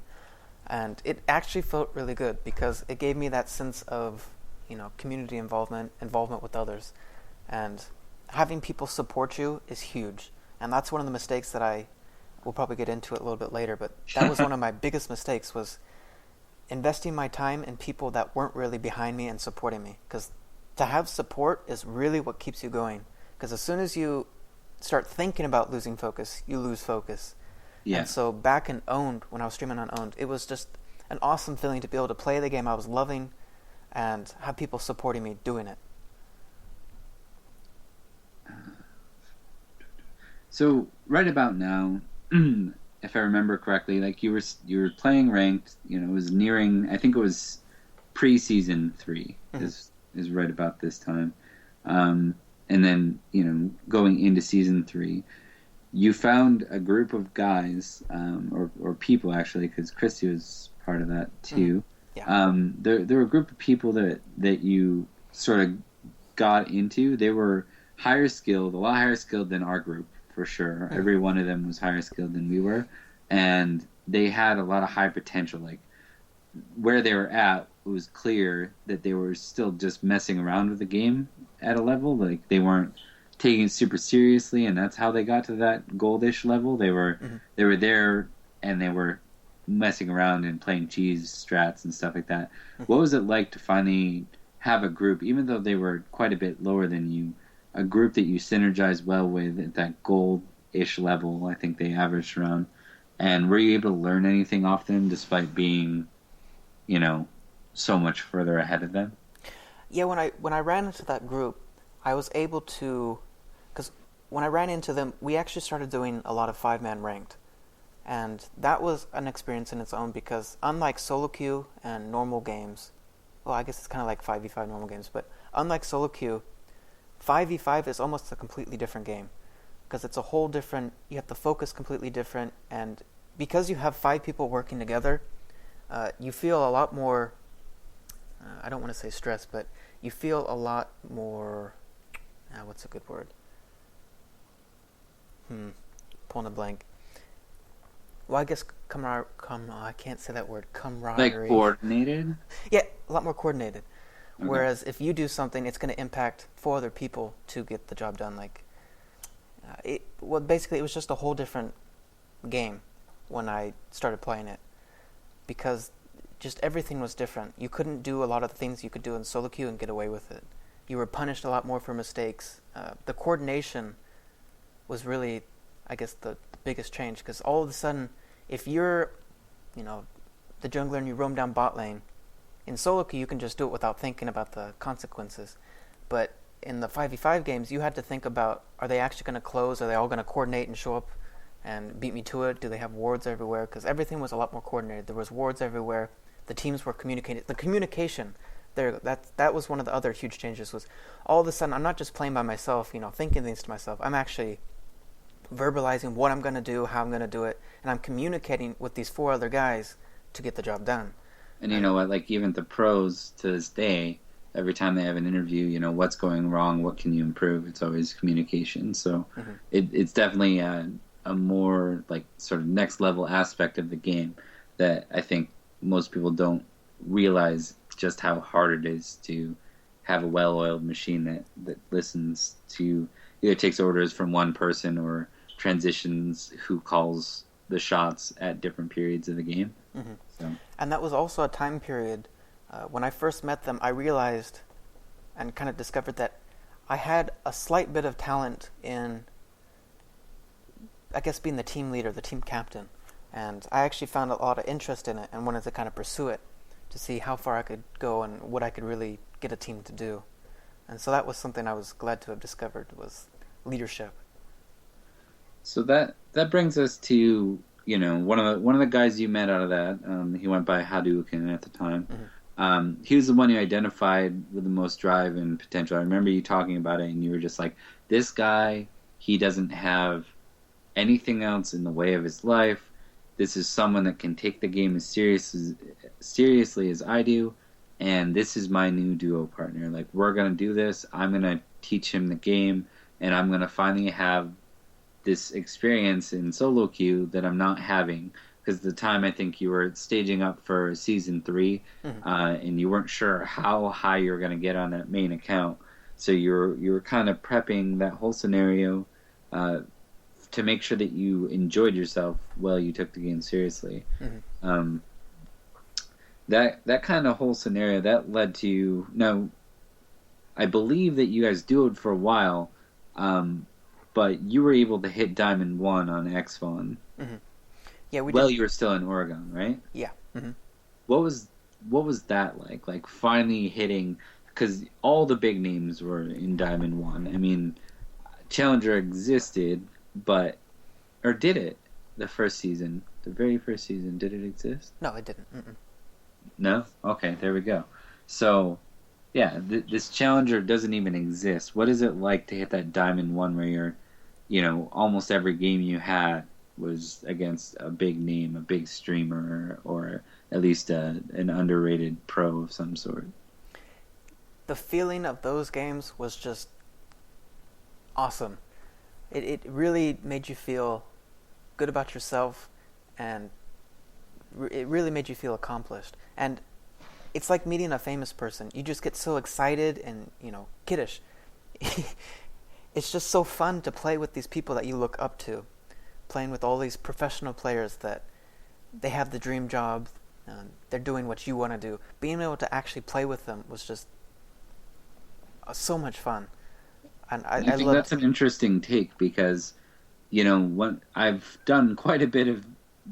and it actually felt really good because it gave me that sense of, community involvement with others, and having people support you is huge. And that's one of the mistakes that we'll probably get into it a little bit later, but that was one of my biggest mistakes, was investing my time in people that weren't really behind me and supporting me. Because to have support is really what keeps you going. Because as soon as you start thinking about losing focus, you lose focus. Yeah. And so back in Owned, when I was streaming on Owned, it was just an awesome feeling to be able to play the game I was loving and have people supporting me doing it. So right about now, if I remember correctly, like you were playing ranked. It was nearing. I think it was pre-season 3 Mm-hmm. is right about this time, and then going into season 3, you found a group of guys, or people actually, because Christy was part of that too. Yeah. There were a group of people that you sort of got into. They were higher skilled, a lot higher skilled than our group for sure. Mm-hmm. Every one of them was higher skilled than we were, and they had a lot of high potential. Like where they were at, it was clear that they were still just messing around with the game at a level. Like they weren't taking it super seriously, and that's how they got to that goldish level. They were Mm-hmm. they were there, and they were messing around and playing cheese strats and stuff like that. Mm-hmm. What was it like to finally have a group, even though they were quite a bit lower than you, a group that you synergized well with at that gold-ish level? I think they averaged around. And were you able to learn anything off them despite being, so much further ahead of them? Yeah, when I ran into that group, I was able to, because when I ran into them, we actually started doing a lot of 5-man ranked. And that was an experience in its own because unlike solo queue and normal games, well, I guess it's kind of like 5v5 normal games, but unlike solo queue, 5v5 is almost a completely different game because it's a whole different, you have to focus completely different, and because you have 5 people working together, you feel a lot more, I don't want to say stress, but you feel a lot more, what's a good word? Pulling a blank. Well, I guess I can't say that word. Camaraderie. Like coordinated? Yeah, a lot more coordinated. Okay. Whereas if you do something, it's going to impact 4 other people to get the job done. Basically, it was just a whole different game when I started playing it because just everything was different. You couldn't do a lot of the things you could do in solo queue and get away with it. You were punished a lot more for mistakes. The coordination was really, I guess, the biggest change because all of a sudden, if you're, the jungler and you roam down bot lane, in solo queue you can just do it without thinking about the consequences. But in the 5v5 games, you had to think about, are they actually going to close? Are they all going to coordinate and show up and beat me to it? Do they have wards everywhere? Because everything was a lot more coordinated. There was wards everywhere. The teams were communicating. The communication there, that was one of the other huge changes. Was all of a sudden I'm not just playing by myself, thinking things to myself. I'm actually verbalizing what I'm going to do, how I'm going to do it, and I'm communicating with these 4 other guys to get the job done. And you know what? Like even the pros to this day, every time they have an interview, what's going wrong, what can you improve? It's always communication. So it's definitely a more like sort of next level aspect of the game that I think most people don't realize just how hard it is to have a well-oiled machine that listens to, either takes orders from one person or transitions who calls the shots at different periods of the game. So. And that was also a time period when I first met them. I realized and kind of discovered that I had a slight bit of talent in, I guess, being the team leader, the team captain. And I actually found a lot of interest in it and wanted to kind of pursue it to see how far I could go and what I could really get a team to do. And so that was something I was glad to have discovered, was leadership. So that brings us to one of the guys you met out of that. He went by Hadouken at the time. He was the one you identified with the most drive and potential. I remember you talking about it, and you were just like, "This guy, he doesn't have anything else in the way of his life. This is someone that can take the game as seriously as I do, and this is my new duo partner. Like, we're gonna do this. I'm gonna teach him the game, and I'm gonna finally have this experience in solo queue that I'm not having." Because at the time, I think you were staging up for season 3, and you weren't sure how high you were going to get on that main account. So you were kind of prepping that whole scenario to make sure that you enjoyed yourself while you took the game seriously. That kind of whole scenario that led to now. I believe that you guys duoed for a while. But you were able to hit Diamond 1 on X-Fon. Yeah, we did. Well, you were still in Oregon, right? Yeah. What was that like? Like finally hitting, because all the big names were in Diamond 1. I mean, Challenger existed, or did it? The first season, the very first season, did it exist? No, it didn't. No? Okay, there we go. So, yeah, this Challenger doesn't even exist. What is it like to hit that Diamond 1 where you're, almost every game you had was against a big name, a big streamer, or at least an underrated pro of some sort? The feeling of those games was just awesome. It really made you feel good about yourself, and it really made you feel accomplished. And it's like meeting a famous person. You just get so excited and, kiddish. It's just so fun to play with these people that you look up to. Playing with all these professional players that they have the dream job, they're doing what you want to do. Being able to actually play with them was just so much fun. And I think that's an interesting take because, I've done quite a bit of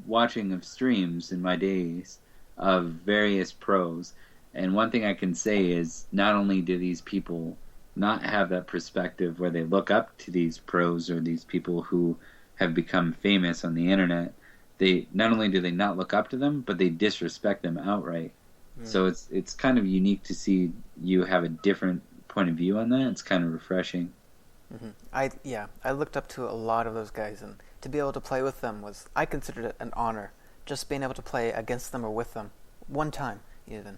watching of streams in my days of various pros, and one thing I can say is not only do these people not have that perspective where they look up to these pros or these people who have become famous on the internet, they not only do they not look up to them, but they disrespect them outright. So it's kind of unique to see you have a different point of view on that. It's kind of refreshing. I looked up to a lot of those guys, and to be able to play with them I considered it an honor. Just being able to play against them or with them, one time even.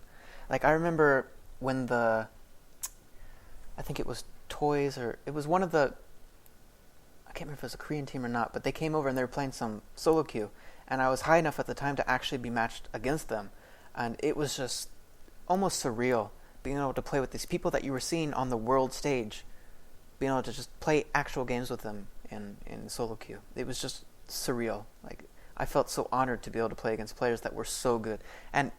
Like I remember when I think it was Toys, or it was one of the, I can't remember if it was a Korean team or not, but they came over and they were playing some solo queue, and I was high enough at the time to actually be matched against them, and it was just almost surreal being able to play with these people that you were seeing on the world stage, being able to just play actual games with them in solo queue. It was just surreal. Like I felt so honored to be able to play against players that were so good, and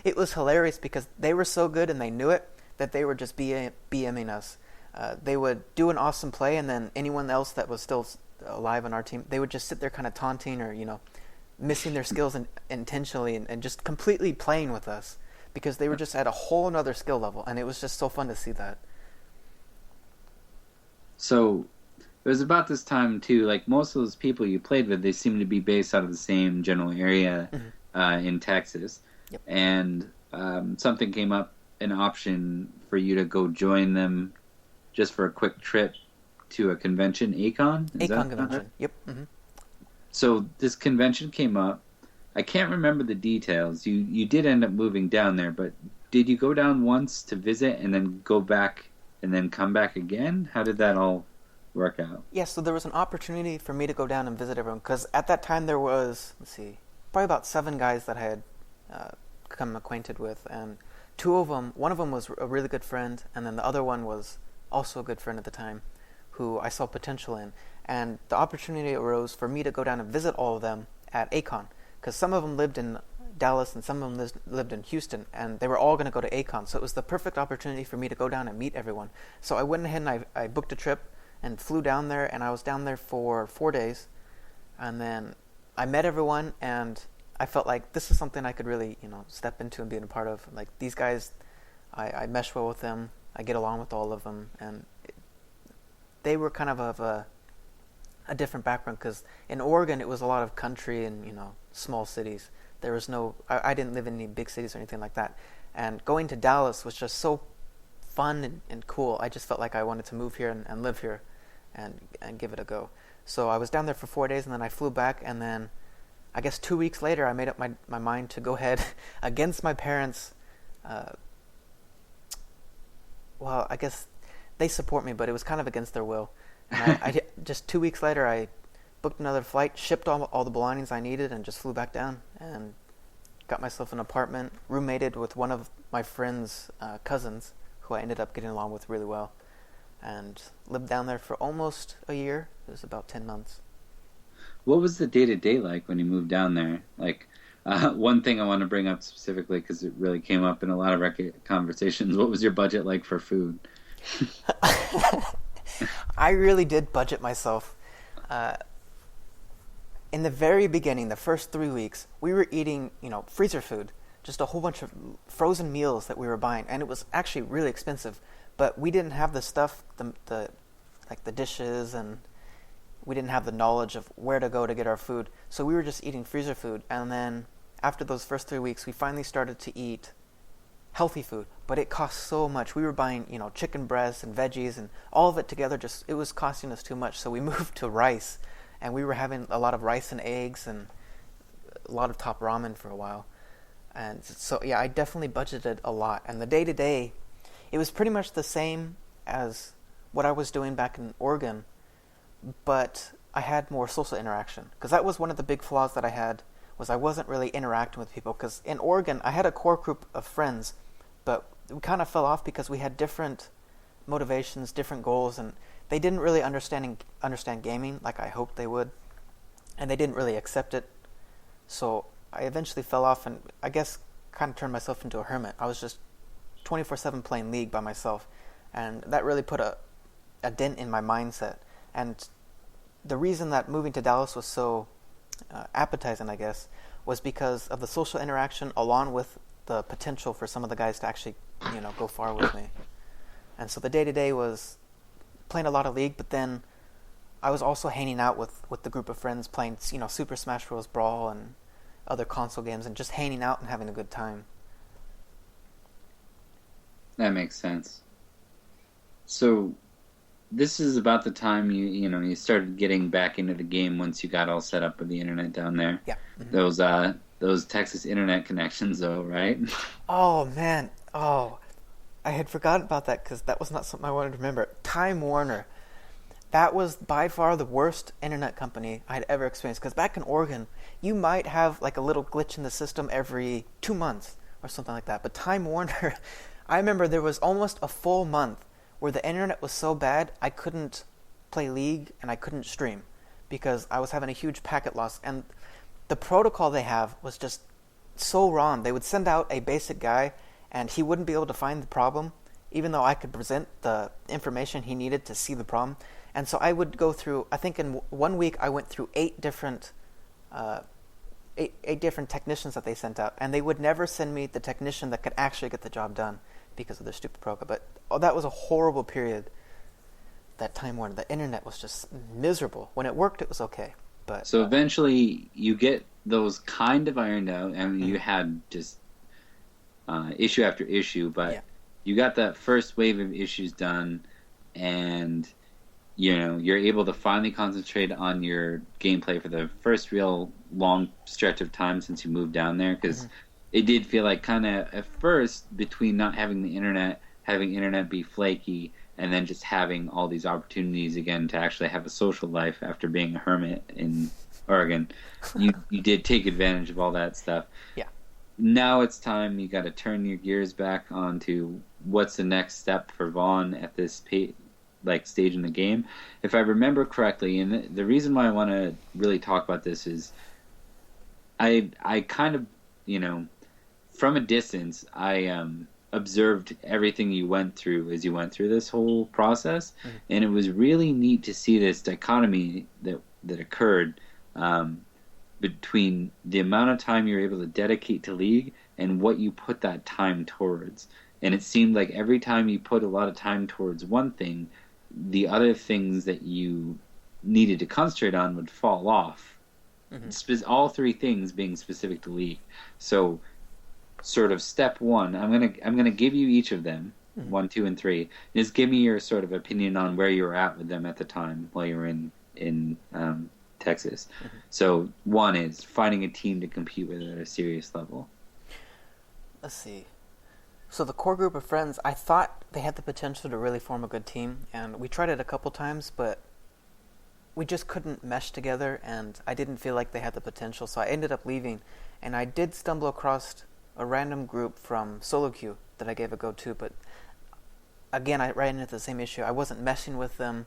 it was hilarious because they were so good and they knew it, that they were just BMing us. They would do an awesome play, and then anyone else that was still alive on our team, they would just sit there kind of taunting or, missing their skills intentionally and just completely playing with us because they were just at a whole nother skill level, and it was just so fun to see that. So it was about this time too. Like most of those people you played with, they seem to be based out of the same general area Hmm. in Texas, Yep. and something came up, an option for you to go join them just for a quick trip to a convention, Acon. Is Acon that right? convention. Yep. Hmm. So this convention came up. I can't remember the details. You did end up moving down there, but did you go down once to visit and then go back and then come back again? How did that all work out? Yeah, so there was an opportunity for me to go down and visit everyone because at that time there was, let's see, probably about 7 guys that I had uh, become acquainted with, and two of them, one of them was a really good friend, and then the other one was also a good friend at the time, who I saw potential in, and the opportunity arose for me to go down and visit all of them at Acon because some of them lived in Dallas and some of them lived in Houston, and they were all going to go to Acon, so it was the perfect opportunity for me to go down and meet everyone. So I went ahead and I booked a trip and flew down there, and I was down there for 4 days, and then I met everyone, and I felt like this is something I could really, step into and be a part of. Like these guys, I mesh well with them, I get along with all of them, and they were kind of a different background because in Oregon it was a lot of country and small cities. There was no, I didn't live in any big cities or anything like that, and going to Dallas was just so fun and cool. I just felt like I wanted to move here and live here and give it a go. So I was down there for 4 days, and then I flew back, and then I guess 2 weeks later I made up my mind to go ahead against my parents. Well, I guess they support me, but it was kind of against their will. And I just 2 weeks later I booked another flight, shipped all the belongings I needed, and just flew back down and got myself an apartment, roommated with one of my friend's cousins, who I ended up getting along with really well, and lived down there for almost a year. It was about 10 months. What was the day to day like when you moved down there? Like, one thing I want to bring up specifically because it really came up in a lot of conversations. What was your budget like for food? I really did budget myself. In the very beginning, the first 3 weeks, we were eating, freezer food, just a whole bunch of frozen meals that we were buying, and it was actually really expensive. But we didn't have the stuff, like the dishes, and we didn't have the knowledge of where to go to get our food. So we were just eating freezer food, and then after those first 3 weeks, we finally started to eat healthy food, but it cost so much. We were buying, chicken breasts and veggies and all of it together. Just it was costing us too much. So we moved to rice, and we were having a lot of rice and eggs and a lot of top ramen for a while. And so yeah, I definitely budgeted a lot. And the day to day, it was pretty much the same as what I was doing back in Oregon, but I had more social interaction because that was one of the big flaws that I had was I wasn't really interacting with people because in Oregon I had a core group of friends, but we kind of fell off because we had different motivations, different goals, and they didn't really understand gaming like I hoped they would, and they didn't really accept it. So I eventually fell off and I guess kind of turned myself into a hermit. I was just 24/7 playing League by myself, and that really put a dent in my mindset. And the reason that moving to Dallas was so appetizing, I guess, was because of the social interaction along with the potential for some of the guys to actually, go far with me. And so the day-to-day was playing a lot of League, but then I was also hanging out with the group of friends playing, Super Smash Bros. Brawl and other console games and just hanging out and having a good time. That makes sense. So this is about the time you started getting back into the game once you got all set up with the internet down there. Yeah. Those Texas internet connections, though, right? Oh man, I had forgotten about that because that was not something I wanted to remember. Time Warner, that was by far the worst internet company I'd ever experienced. Because back in Oregon, you might have like a little glitch in the system every 2 months or something like that. But Time Warner, I remember there was almost a full month where the internet was so bad I couldn't play League and I couldn't stream because I was having a huge packet loss. And the protocol they have was just so wrong. They would send out a basic guy and he wouldn't be able to find the problem, even though I could present the information he needed to see the problem. And so I would go through, I think in 1 week I went through 8 different technicians that they sent out, and they would never send me the technician that could actually get the job done because of their stupid program. But that was a horrible period that time when the internet was just miserable. When it worked, it was okay. But So eventually you get those kind of ironed out. I mean, you had just issue after issue, but yeah, you got that first wave of issues done, and you know you're able to finally concentrate on your gameplay for the first real long stretch of time since you moved down there, because it did feel like kind of at first between not having the internet, having internet be flaky, and then just having all these opportunities again to actually have a social life after being a hermit in Oregon, you did take advantage of all that stuff. yeah. Now it's time you got to turn your gears back onto what's the next step for Vaughn at this stage in the game. If I remember correctly, and the reason why I want to really talk about this is I kind of, you know, from a distance, I observed everything you went through as you went through this whole process, and it was really neat to see this dichotomy that occurred between the amount of time you're able to dedicate to League and what you put that time towards. And it seemed like every time you put a lot of time towards one thing, the other things that you needed to concentrate on would fall off. All three things being specific to League. So, sort of step one, I'm gonna give you each of them, 1, 2, and 3. Just give me your sort of opinion on where you were at with them at the time while you were in Texas. So 1 is finding a team to compete with at a serious level. Let's see. So the core group of friends, I thought they had the potential to really form a good team, and we tried it a couple times, but we just couldn't mesh together, and I didn't feel like they had the potential, so I ended up leaving. And I did stumble across a random group from solo queue that I gave a go to, but again, I ran into the same issue. I wasn't meshing with them,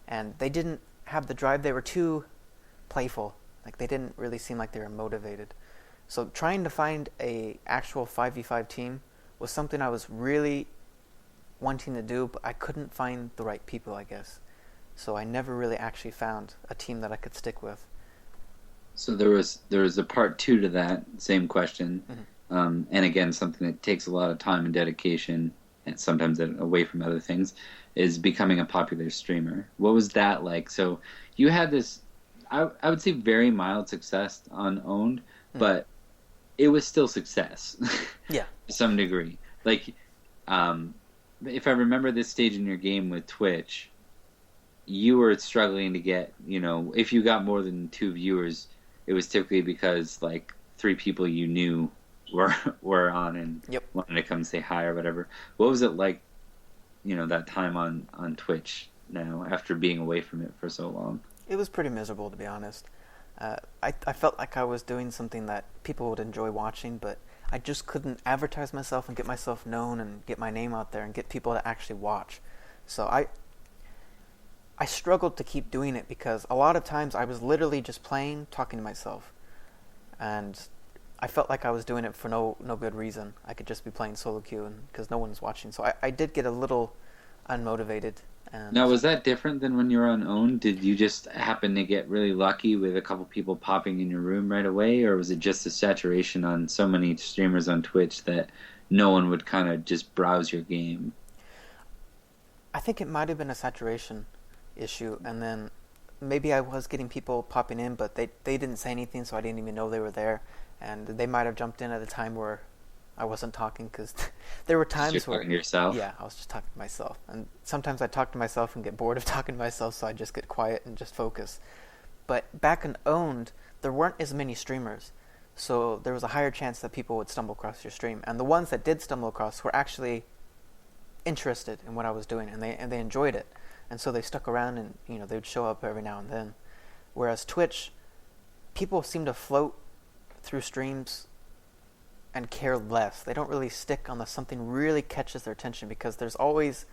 and they didn't have the drive. They were too playful. Like, they didn't really seem like they were motivated. So trying to find a actual 5v5 team was something I was really wanting to do, but I couldn't find the right people, I guess. So I never really actually found a team that I could stick with. So there was a part 2 to that same question, and again, something that takes a lot of time and dedication, and sometimes away from other things, is becoming a popular streamer. What was that like? So you had this, I would say, very mild success on Owned, but it was still success. Yeah. To some degree. Like, if I remember this stage in your game with Twitch, you were struggling to get, you know, if you got more than 2 viewers, it was typically because, like, 3 people you knew were on and wanted to come say hi or whatever. What was it like, you know, that time on Twitch now, after being away from it for so long? It was pretty miserable, to be honest. I felt like I was doing something that people would enjoy watching, but I just couldn't advertise myself and get myself known and get my name out there and get people to actually watch. So I struggled to keep doing it because a lot of times I was literally just playing, talking to myself. And I felt like I was doing it for no good reason. I could just be playing solo queue because no one was watching. So I did get a little unmotivated. And now, was that different than when you were on Own? Did you just happen to get really lucky with a couple people popping in your room right away, or was it just a saturation on so many streamers on Twitch that no one would kind of just browse your game? I think it might have been a saturation issue, and then maybe I was getting people popping in, but they didn't say anything, so I didn't even know they were there, and they might have jumped in at a time where I wasn't talking, because there were times where... You're talking to yourself? Yeah, I was just talking to myself. And sometimes I talk to myself and get bored of talking to myself, so I just get quiet and just focus. But back in Owned, there weren't as many streamers, so there was a higher chance that people would stumble across your stream. And the ones that did stumble across were actually interested in what I was doing, and they enjoyed it. And so they stuck around, and they would show up every now and then. Whereas Twitch, people seem to float through streams and care less. They don't really stick unless something really catches their attention, because there's always,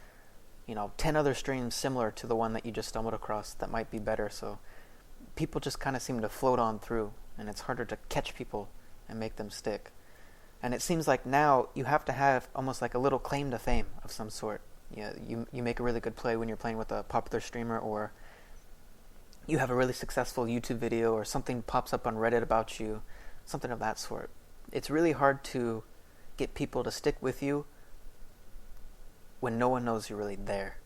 10 other streams similar to the one that you just stumbled across that might be better. So people just kind of seem to float on through, and it's harder to catch people and make them stick. And it seems like now you have to have almost like a little claim to fame of some sort. You make a really good play when you're playing with a popular streamer, or you have a really successful YouTube video, or something pops up on Reddit about you, something of that sort. It's really hard to get people to stick with you when no one knows you're really there,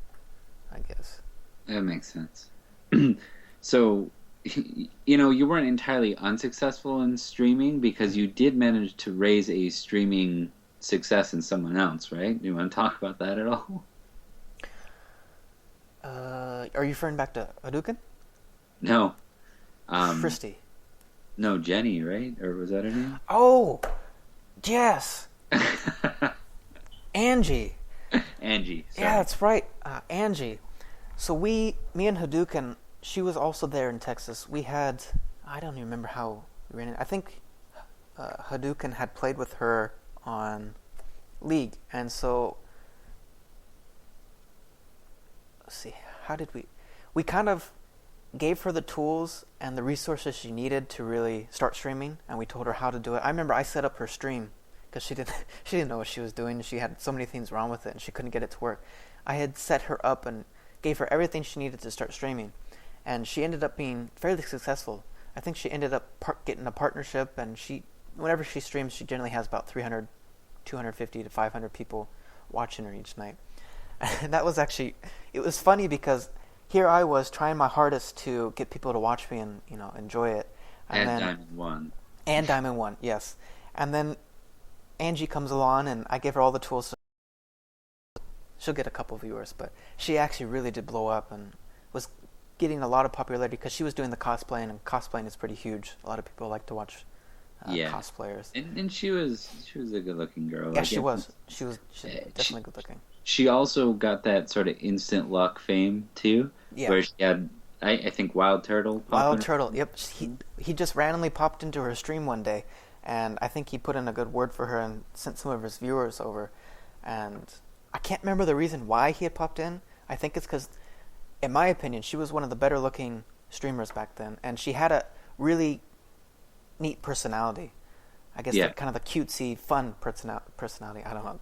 I guess. That makes sense. So, you weren't entirely unsuccessful in streaming because you did manage to raise a streaming success in someone else, right? Do you want to talk about that at all? Are you referring back to Hadouken? No. Um, Fristy. no, Jenny, right? Or was that her name? Oh, yes, Angie. Angie, Yeah, sorry. that's right, Angie. So me and Hadouken, she was also there in Texas. I don't even remember how we ran it. I think Hadouken had played with her on League, and so let's see, how did we kind of gave her the tools and the resources she needed to really start streaming, and we told her how to do it. I remember I set up her stream because she didn't know what she was doing. She had so many things wrong with it, and she couldn't get it to work. I had set her up and gave her everything she needed to start streaming, and she ended up being fairly successful. I think she ended up getting a partnership, and whenever she streams, she generally has about 300, 250 to 500 people watching her each night. And that was actually, it was funny because here I was trying my hardest to get people to watch me and enjoy it, and And then Diamond won. and Diamond won, yes, and then Angie comes along and I give her all the tools. She'll get a couple viewers, but she actually really did blow up and was getting a lot of popularity because she was doing the cosplaying, and cosplaying is pretty huge. A lot of people like to watch Yeah. cosplayers. And she was a good looking girl. Yeah, I she guess. was. She's Uh, definitely good looking. she also got that sort of instant luck fame too, Yeah. where she had I think Wild Turtle pop Wild in. Turtle. Yep. He just randomly popped into her stream one day, and I think he put in a good word for her and sent some of his viewers over. And I can't remember the reason why he had popped in. I think it's because, in my opinion, she was one of the better looking streamers back then, and she had a really neat personality. I guess Yeah. like kind of the cutesy, fun personality. I don't know.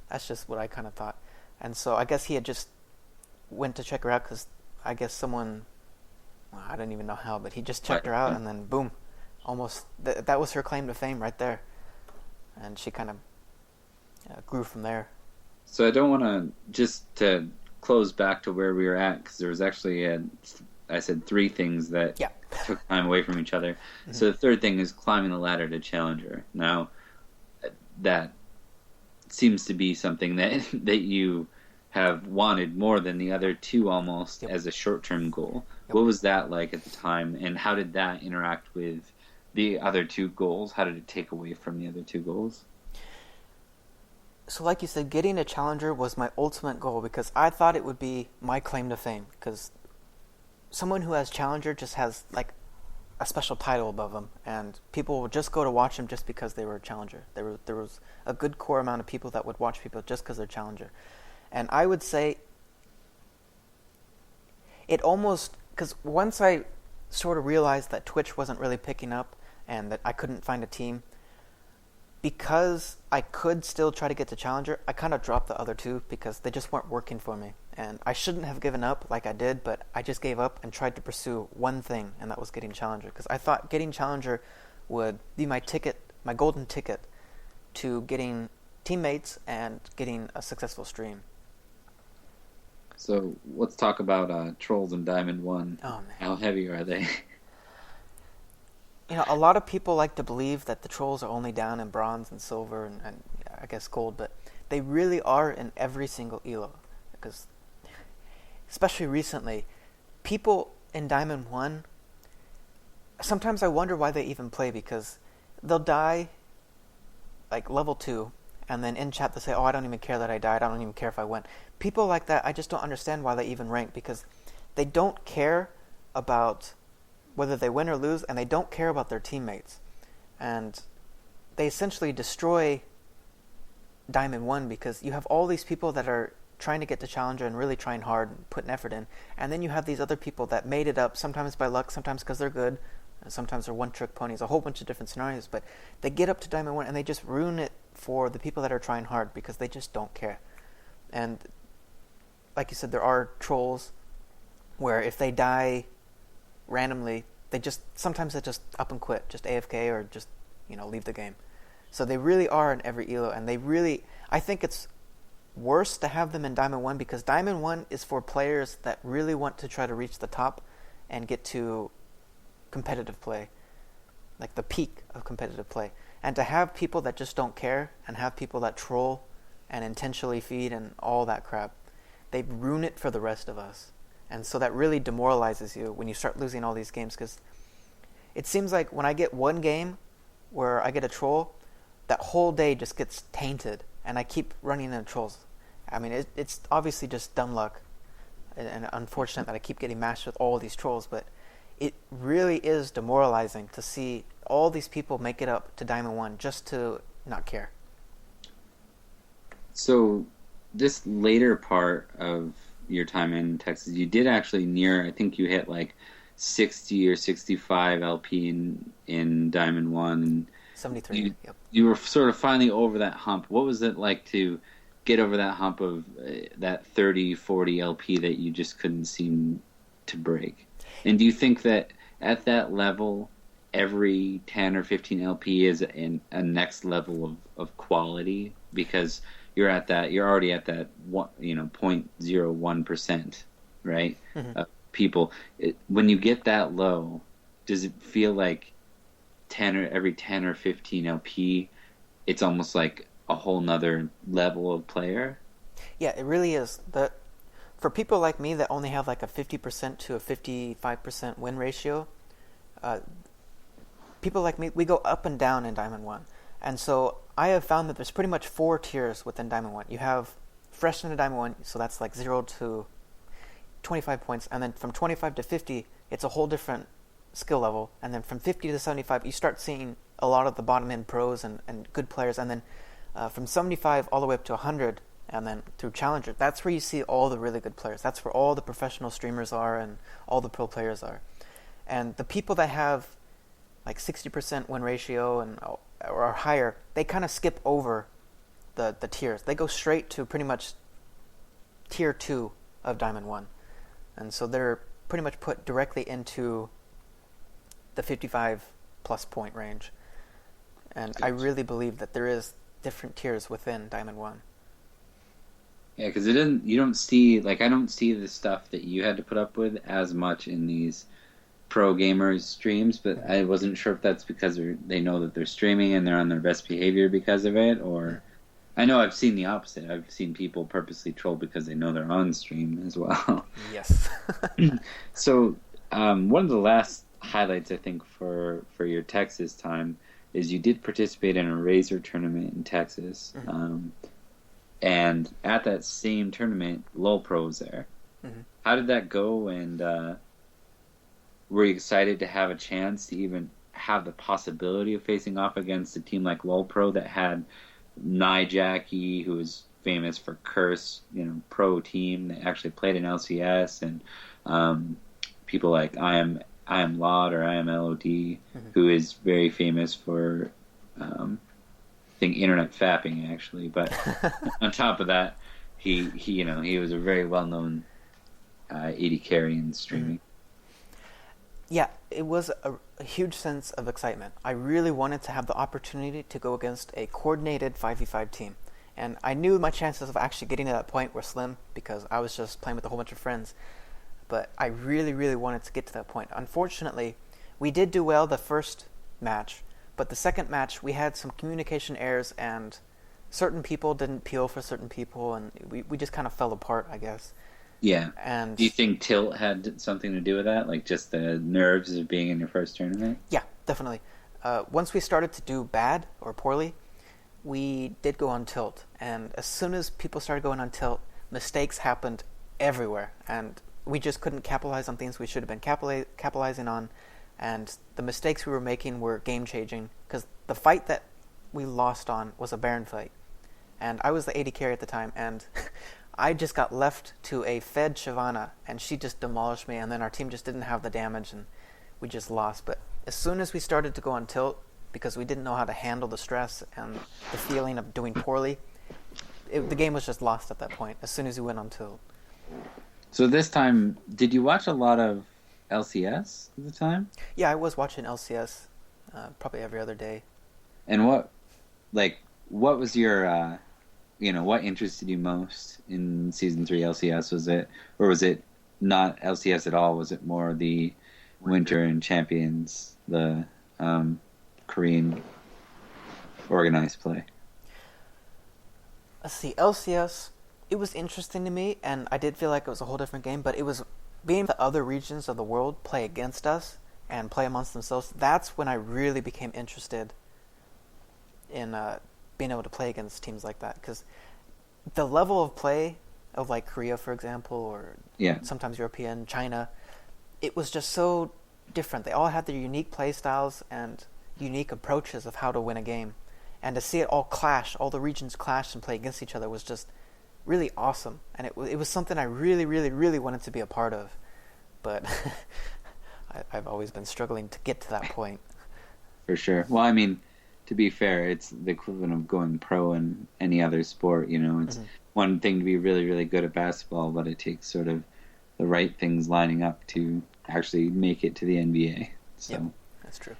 That's just what I kind of thought. And so I guess he had just went to check her out because I guess someone, well, I don't even know how, but he just checked her out, and then boom, almost that was her claim to fame right there. And she kind of grew from there. So I don't want to just to close back to where we were at because there was actually I said three things that Yeah. took time away from each other. So the third thing is climbing the ladder to challenger. Now that seems to be something that that you have wanted more than the other two almost Yep. as a short-term goal. Yep. What was that like at the time, and how did that interact with the other two goals? How did it take away from the other two goals? So like you said, getting a challenger was my ultimate goal because I thought it would be my claim to fame, because someone who has challenger just has like a special title above them, and people would just go to watch them just because they were a challenger. There was a good core amount of people that would watch people just because they're challenger. And I would say it almost, because once I sort of realized that Twitch wasn't really picking up and that I couldn't find a team, because I could still try to get to challenger, I kind of dropped the other two because they just weren't working for me. And I shouldn't have given up like I did, but I just gave up and tried to pursue one thing, and that was getting challenger, because I thought getting challenger would be my ticket, my golden ticket to getting teammates and getting a successful stream. So let's talk about Trolls and Diamond One. Oh man. How heavy are they? A lot of people like to believe that the trolls are only down in bronze and silver and I guess gold, but they really are in every single elo. Because, especially recently, people in Diamond 1, sometimes I wonder why they even play, because they'll die like level 2, and then in chat they say, oh, I don't even care that I died, I don't even care if I win. People like that, I just don't understand why they even rank, because they don't care about whether they win or lose, and they don't care about their teammates. And they essentially destroy Diamond 1 because you have all these people that are trying to get to Challenger and really trying hard and putting effort in, and then you have these other people that made it up, sometimes by luck, sometimes because they're good, and sometimes they're one-trick ponies, a whole bunch of different scenarios, but they get up to Diamond 1 and they just ruin it for the people that are trying hard because they just don't care. And like you said, there are trolls where if they die randomly, sometimes they just up and quit, just AFK or just leave the game. So they really are in every elo, and I think it's worse to have them in Diamond 1 because Diamond 1 is for players that really want to try to reach the top and get to competitive play, like the peak of competitive play. And to have people that just don't care and have people that troll and intentionally feed and all that crap, they ruin it for the rest of us. And so that really demoralizes you when you start losing all these games, because it seems like when I get one game where I get a troll, that whole day just gets tainted, and I keep running into trolls. I mean, it's obviously just dumb luck, and unfortunate that I keep getting matched with all these trolls, but it really is demoralizing to see all these people make it up to Diamond 1 just to not care. So this later part of your time in Texas, you did actually I think you hit like 60 or 65 LP in Diamond 1. 73, yep. You were sort of finally over that hump. What was it like to get over that hump of that 30, 40 LP that you just couldn't seem to break? And do you think that at that level, every 10 or 15 LP is a next level of quality? Because you're already at that 0.01%, right? Mm-hmm. People, when you get that low, does it feel like every 10 or 15 LP, it's almost like a whole nother level of player? Yeah, it really is. For people like me that only have like a 50% to a 55% win ratio, people like me, we go up and down in Diamond 1. And so I have found that there's pretty much 4 tiers within Diamond 1. You have fresh into Diamond 1, so that's like 0 to 25 points. And then from 25 to 50, it's a whole different skill level. And then from 50 to 75, you start seeing a lot of the bottom-end pros and good players. And then from 75 all the way up to 100, and then through Challenger, that's where you see all the really good players. That's where all the professional streamers are and all the pro players are. And the people that have like 60% win ratio or higher, they kind of skip over the tiers. They go straight to pretty much tier 2 of Diamond 1. And so they're pretty much put directly into the 55 plus point range. And I really believe that there is different tiers within Diamond 1. Yeah, because you don't see, like, I don't see the stuff that you had to put up with as much in these pro gamers streams, but I wasn't sure if that's because they know that they're streaming and they're on their best behavior because of it, or I know I've seen the opposite. I've seen people purposely troll because they know they're on stream as well. Yes. So one of the last highlights, I think, for your Texas time is you did participate in a Razor tournament in Texas. Mm-hmm. And at that same tournament, LOL Pro was there. Mm-hmm. How did that go? And were you excited to have a chance to even have the possibility of facing off against a team like LOL Pro that had Jackie, who was famous for Curse, pro team that actually played in LCS, and people like I am Lod or I am LOD, mm-hmm. who is very famous for internet fapping actually, but on top of that, he was a very well-known AD carry in streaming. Yeah, it was a huge sense of excitement. I really wanted to have the opportunity to go against a coordinated 5v5 team, and I knew my chances of actually getting to that point were slim because I was just playing with a whole bunch of friends, but I really, really wanted to get to that point. Unfortunately, we did do well the first match, but the second match, we had some communication errors, and certain people didn't peel for certain people, and we just kind of fell apart, I guess. Yeah. And do you think tilt had something to do with that? Like just the nerves of being in your first tournament? Yeah, definitely. Once we started to do bad or poorly, we did go on tilt. And as soon as people started going on tilt, mistakes happened everywhere. And we just couldn't capitalize on things we should have been capitalizing on. And the mistakes we were making were game-changing, because the fight that we lost on was a Baron fight. And I was the AD carry at the time, and I just got left to a fed Shyvana, and she just demolished me, and then our team just didn't have the damage, and we just lost. But as soon as we started to go on tilt, because we didn't know how to handle the stress and the feeling of doing poorly, the game was just lost at that point, as soon as we went on tilt. So this time, did you watch a lot of LCS at the time? Yeah, I was watching LCS probably every other day. And what was your what interested you most in season 3 LCS? Was it not LCS at all? Was it more the Winter and Champions, the Korean organized play? Let's see, LCS, it was interesting to me, and I did feel like it was a whole different game, but it was being the other regions of the world play against us and play amongst themselves. That's when I really became interested in being able to play against teams like that, because the level of play of like Korea, for example, or sometimes European, China, it was just so different. They all had their unique play styles and unique approaches of how to win a game. And to see it all clash, all the regions clash and play against each other was just really awesome. And it was something I really, really, really wanted to be a part of. But I've always been struggling to get to that point. For sure. Well, I mean, to be fair, it's the equivalent of going pro in any other sport. It's one thing to be really, really good at basketball, but it takes sort of the right things lining up to actually make it to the NBA. So yep, that's true.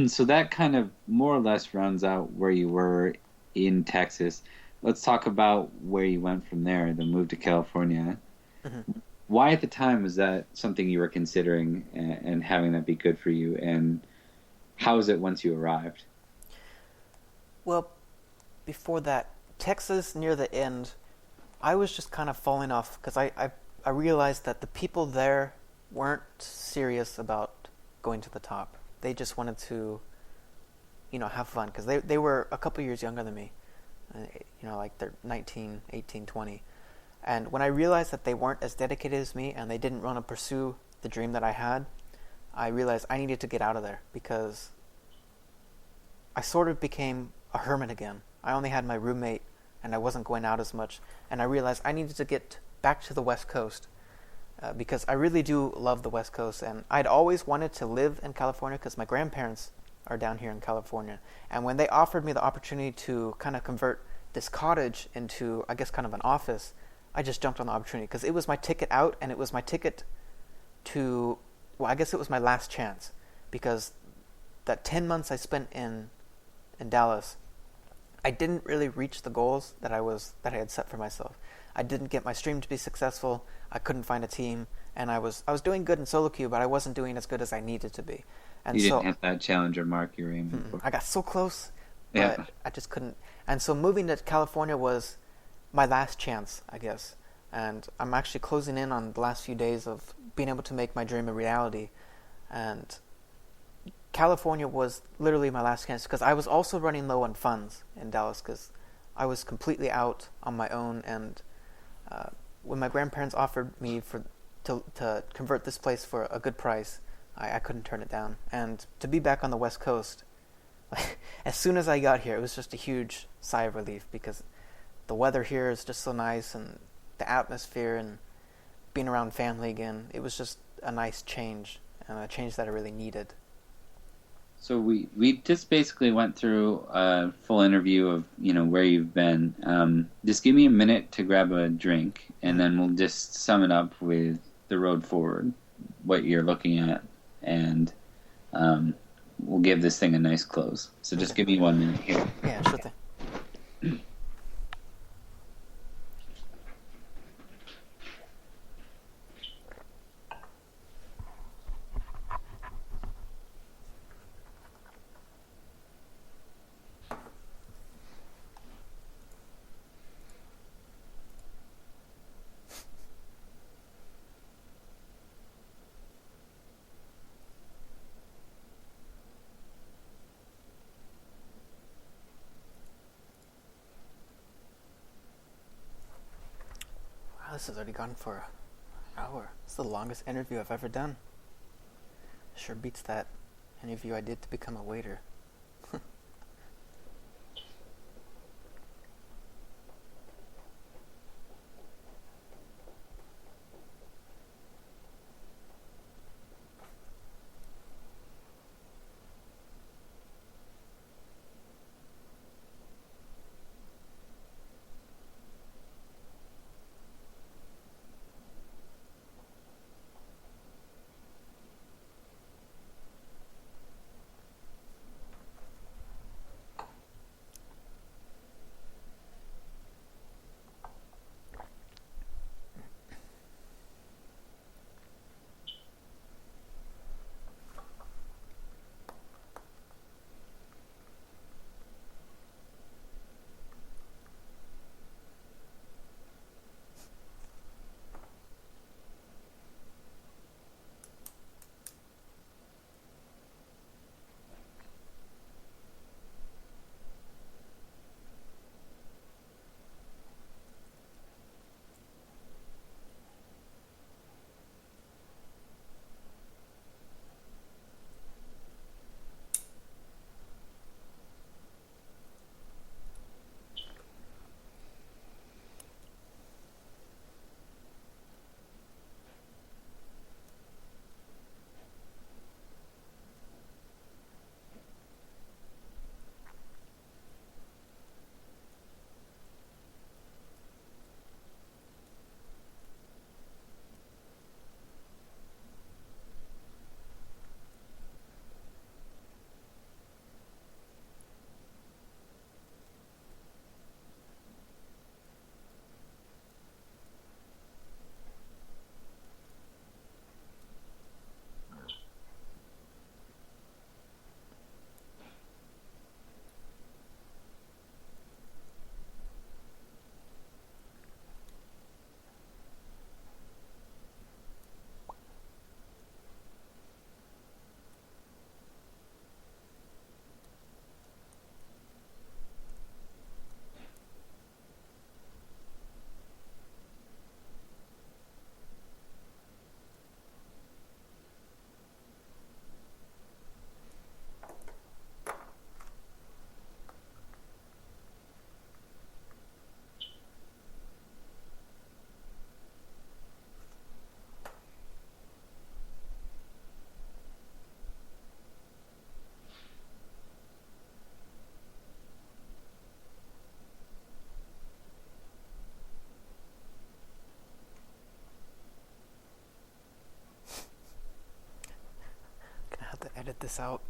So that kind of more or less rounds out where you were in Texas. Let's talk about where you went from there, the move to California. Mm-hmm. Why at the time was that something you were considering and having that be good for you? And how was it once you arrived? Well, before that, Texas near the end, I was just kind of falling off because I realized that the people there weren't serious about going to the top. They just wanted to, have fun because they were a couple years younger than me. Like they're 19, 18, 20. And when I realized that they weren't as dedicated as me and they didn't want to pursue the dream that I had, I realized I needed to get out of there because I sort of became a hermit again. I only had my roommate and I wasn't going out as much. And I realized I needed to get back to the West Coast because I really do love the West Coast. And I'd always wanted to live in California because my grandparents are down here in California. And when they offered me the opportunity to kind of convert this cottage into, I guess, kind of an office, I just jumped on the opportunity because it was my ticket out and it was my ticket to, well, I guess it was my last chance because that 10 months I spent in Dallas, I didn't really reach the goals that I had set for myself. I didn't get my stream to be successful. I couldn't find a team, and I was doing good in solo queue, but I wasn't doing as good as I needed to be. And you didn't hit that challenger mark you were aiming for. I got so close, but I just couldn't. And so moving to California was my last chance, I guess. And I'm actually closing in on the last few days of being able to make my dream a reality. And California was literally my last chance because I was also running low on funds in Dallas because I was completely out on my own. And when my grandparents offered me to convert this place for a good price, I couldn't turn it down. And to be back on the West Coast, as soon as I got here, it was just a huge sigh of relief because the weather here is just so nice and the atmosphere and being around family again, it was just a nice change and a change that I really needed. So we just basically went through a full interview of where you've been. Just give me a minute to grab a drink, and then we'll just sum it up with the road forward, what you're looking at, and we'll give this thing a nice close. So just give me 1 minute here. Yeah, sure thing. This has already gone for an hour. It's the longest interview I've ever done. Sure beats that interview I did to become a waiter. edit this out.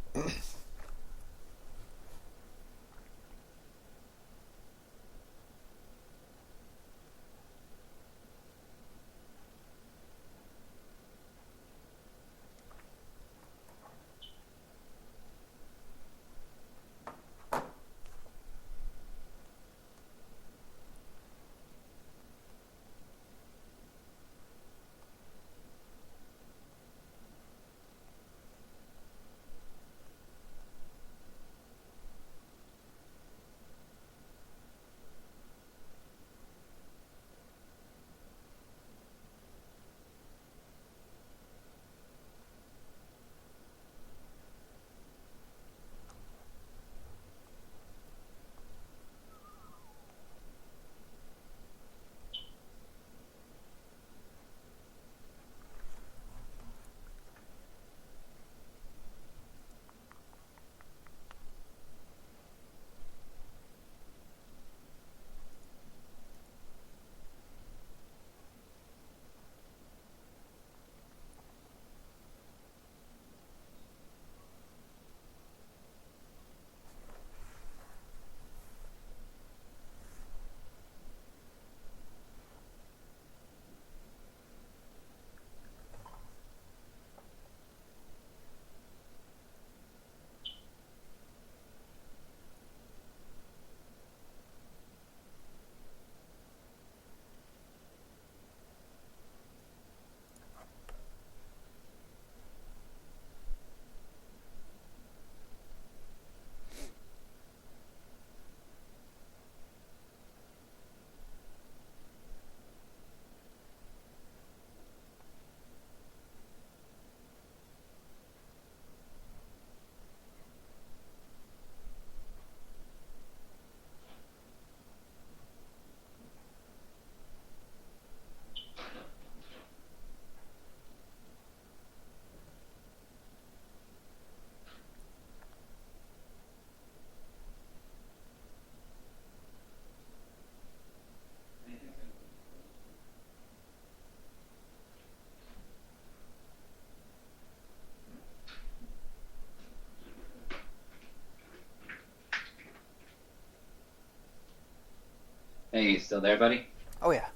Hey, you still there, buddy? Oh yeah.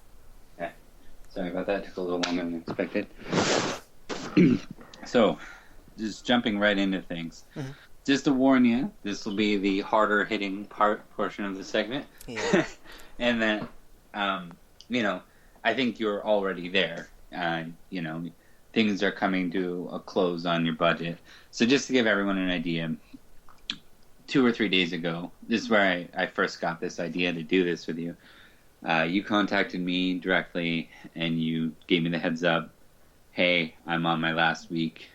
Okay. Sorry about that. It took a little longer than expected. So, just jumping right into things. Mm-hmm. Just to warn you, this will be the harder hitting portion of the segment. Yeah. And that, I think you're already there. Things are coming to a close on your budget. So just to give everyone an idea, 2 or 3 days ago, this is where I first got this idea to do this with you. You contacted me directly and you gave me the heads up. Hey, I'm on my last week.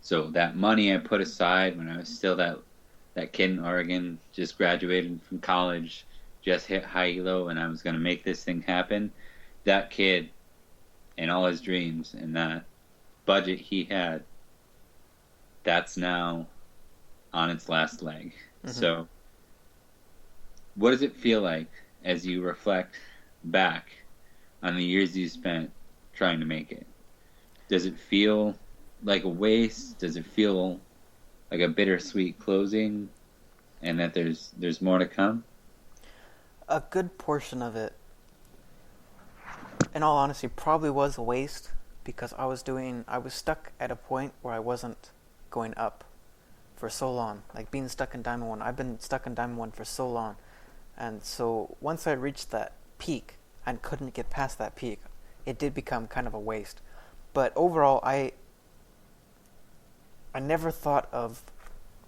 So that money I put aside when I was still that kid in Oregon, just graduated from college, just hit high elo, and I was going to make this thing happen. That kid and all his dreams and that budget he had, that's now on its last leg. Mm-hmm. So what does it feel like as you reflect back on the years you spent trying to make it? Does it feel like a waste? Does it feel like a bittersweet closing and that there's more to come? A good portion of it, in all honesty, probably was a waste because I was stuck at a point where I wasn't going up for so long. Like being stuck in Diamond 1. I've been stuck in Diamond 1 for so long. And so once I reached that peak and couldn't get past that peak, it did become kind of a waste. But overall, I never thought of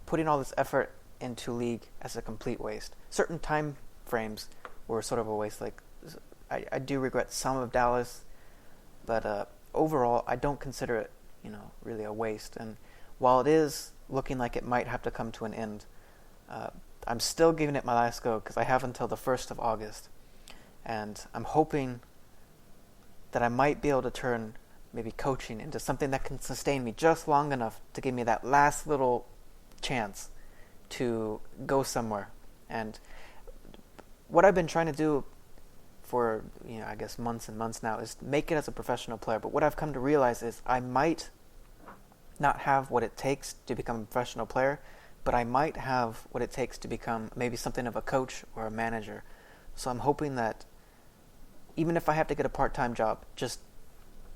putting all this effort into League as a complete waste. Certain time frames were sort of a waste. Like I do regret some of Dallas, but overall, I don't consider it, really a waste. And while it is looking like it might have to come to an end, I'm still giving it my last go because I have until the 1st of August. And I'm hoping that I might be able to turn maybe coaching into something that can sustain me just long enough to give me that last little chance to go somewhere. And what I've been trying to do for, I guess months and months now is make it as a professional player. But what I've come to realize is I might not have what it takes to become a professional player, but I might have what it takes to become maybe something of a coach or a manager. So I'm hoping that even if I have to get a part-time job, just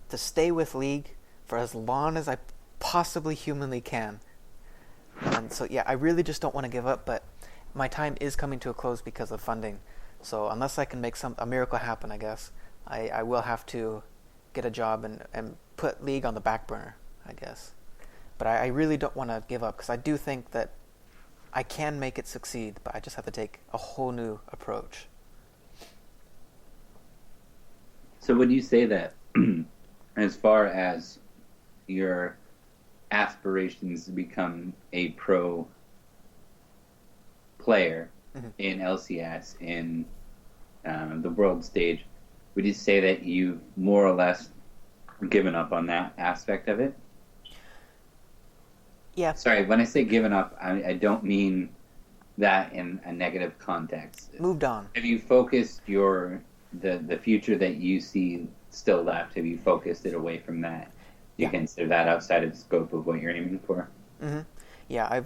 to stay with League for as long as I possibly humanly can. And so, yeah, I really just don't want to give up, but my time is coming to a close because of funding. So unless I can make a miracle happen, I guess, I will have to get a job and put League on the back burner, I guess. But I really don't want to give up because I do think that I can make it succeed, but I just have to take a whole new approach. So would you say that as far as your aspirations to become a pro player in LCS in the world stage, would you say that you've more or less given up on that aspect of it? Yeah. Sorry, when I say given up, I don't mean that in a negative context. Moved on. Have you focused the future that you see still left? Have you focused it away from that? Do you consider that outside of the scope of what you're aiming for? Mm-hmm. Yeah,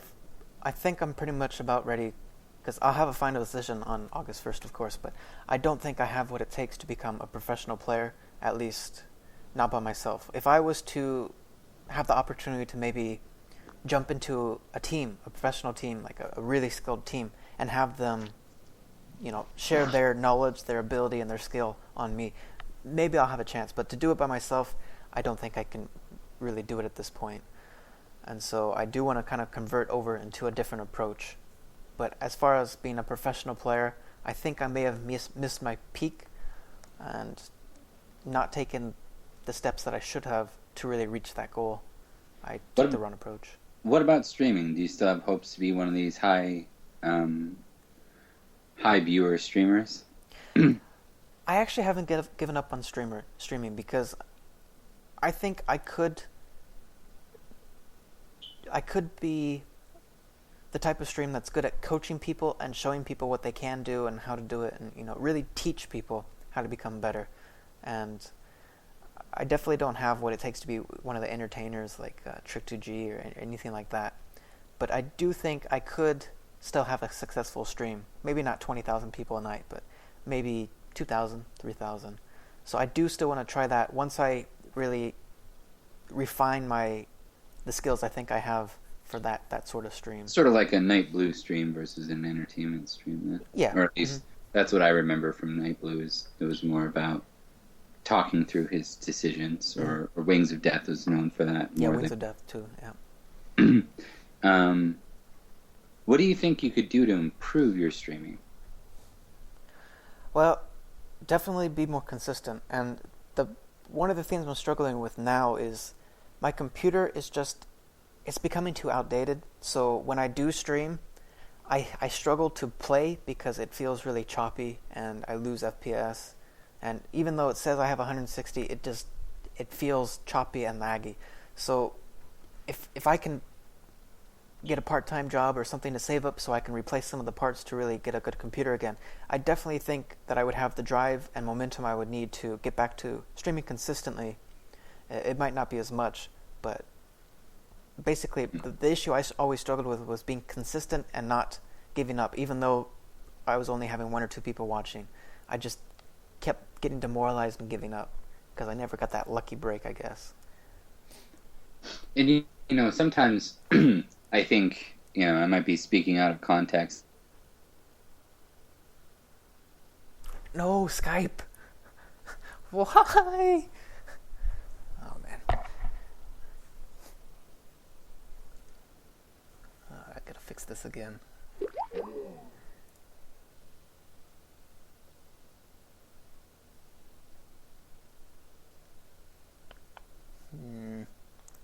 I think I'm pretty much about ready, because I'll have a final decision on August 1st, of course, but I don't think I have what it takes to become a professional player, at least not by myself. If I was to have the opportunity to maybe jump into a team, a professional team, like a really skilled team, and have them, share their knowledge, their ability, and their skill on me, maybe I'll have a chance. But to do it by myself, I don't think I can really do it at this point. And so I do want to kind of convert over into a different approach. But as far as being a professional player, I think I may have missed my peak and not taken the steps that I should have to really reach that goal. I took the wrong approach. What about streaming? Do you still have hopes to be one of these high viewer streamers? I actually haven't given up on streaming because I think I could be the type of stream that's good at coaching people and showing people what they can do and how to do it, and really teach people how to become better. And I definitely don't have what it takes to be one of the entertainers like Trick2G or anything like that. But I do think I could still have a successful stream. Maybe not 20,000 people a night, but maybe 2,000, 3,000. So I do still want to try that once I really refine the skills I think I have for that sort of stream. Sort of like a Night Blue stream versus an entertainment stream. Yeah. Or at least that's what I remember from Night Blue. Is it was more about talking through his decisions, or Wings of Death was known for that. Yeah, Wings of Death too, yeah. What do you think you could do to improve your streaming? Well, definitely be more consistent. And one of the things I'm struggling with now is my computer is it's becoming too outdated. So when I do stream, I struggle to play because it feels really choppy and I lose FPS. And even though it says I have 160, it feels choppy and laggy. So if I can get a part-time job or something to save up so I can replace some of the parts to really get a good computer again, I definitely think that I would have the drive and momentum I would need to get back to streaming consistently. It might not be as much, but basically the issue I always struggled with was being consistent and not giving up, even though I was only having 1 or 2 people watching. I just kept getting demoralized and giving up because I never got that lucky break, I guess. And sometimes I think I might be speaking out of context. No, Skype. Why? Oh man. I gotta fix this again.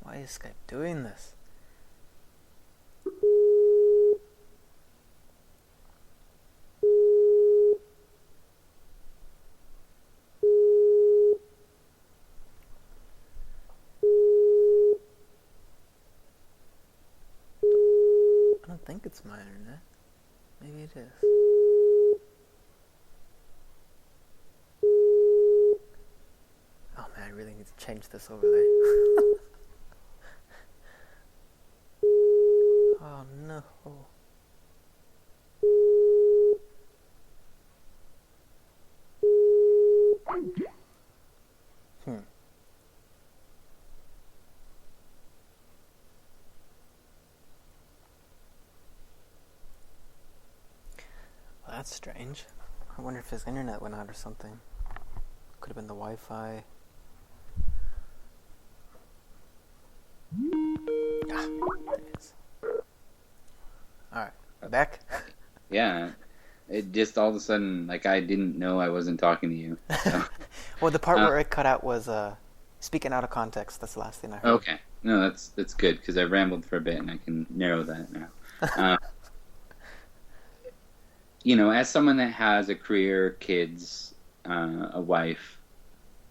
Why is Skype doing this? I don't think it's my internet. Maybe it is. Oh man, I really need to change this overlay. Oh no. Hmm. Well, that's strange. I wonder if his internet went out or something. Could have been the Wi-Fi. Ah, there it is. Alright, back? Yeah, it just all of a sudden, like, I didn't know I wasn't talking to you. So. Well, the part where it cut out was speaking out of context. That's the last thing I heard. Okay, no, that's good because I rambled for a bit and I can narrow that now. Uh, as someone that has a career, kids, a wife,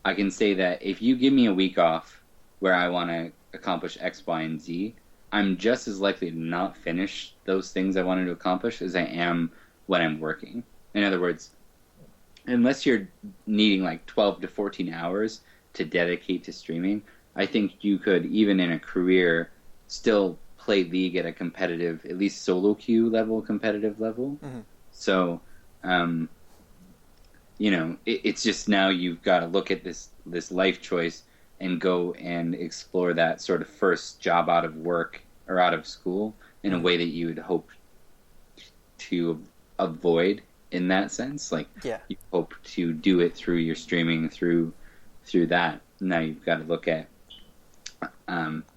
I can say that if you give me a week off where I want to accomplish X, Y, and Z, I'm just as likely to not finish those things I wanted to accomplish as I am when I'm working. In other words, unless you're needing like 12 to 14 hours to dedicate to streaming, I think you could, even in a career, still play League at a competitive, at least solo queue level, competitive level. Mm-hmm. So, it's just now you've got to look at this life choice and go and explore that sort of first job out of work or out of school in a way that you would hope to avoid in that sense. Like, you hope to do it through your streaming, through that. Now you've got to look at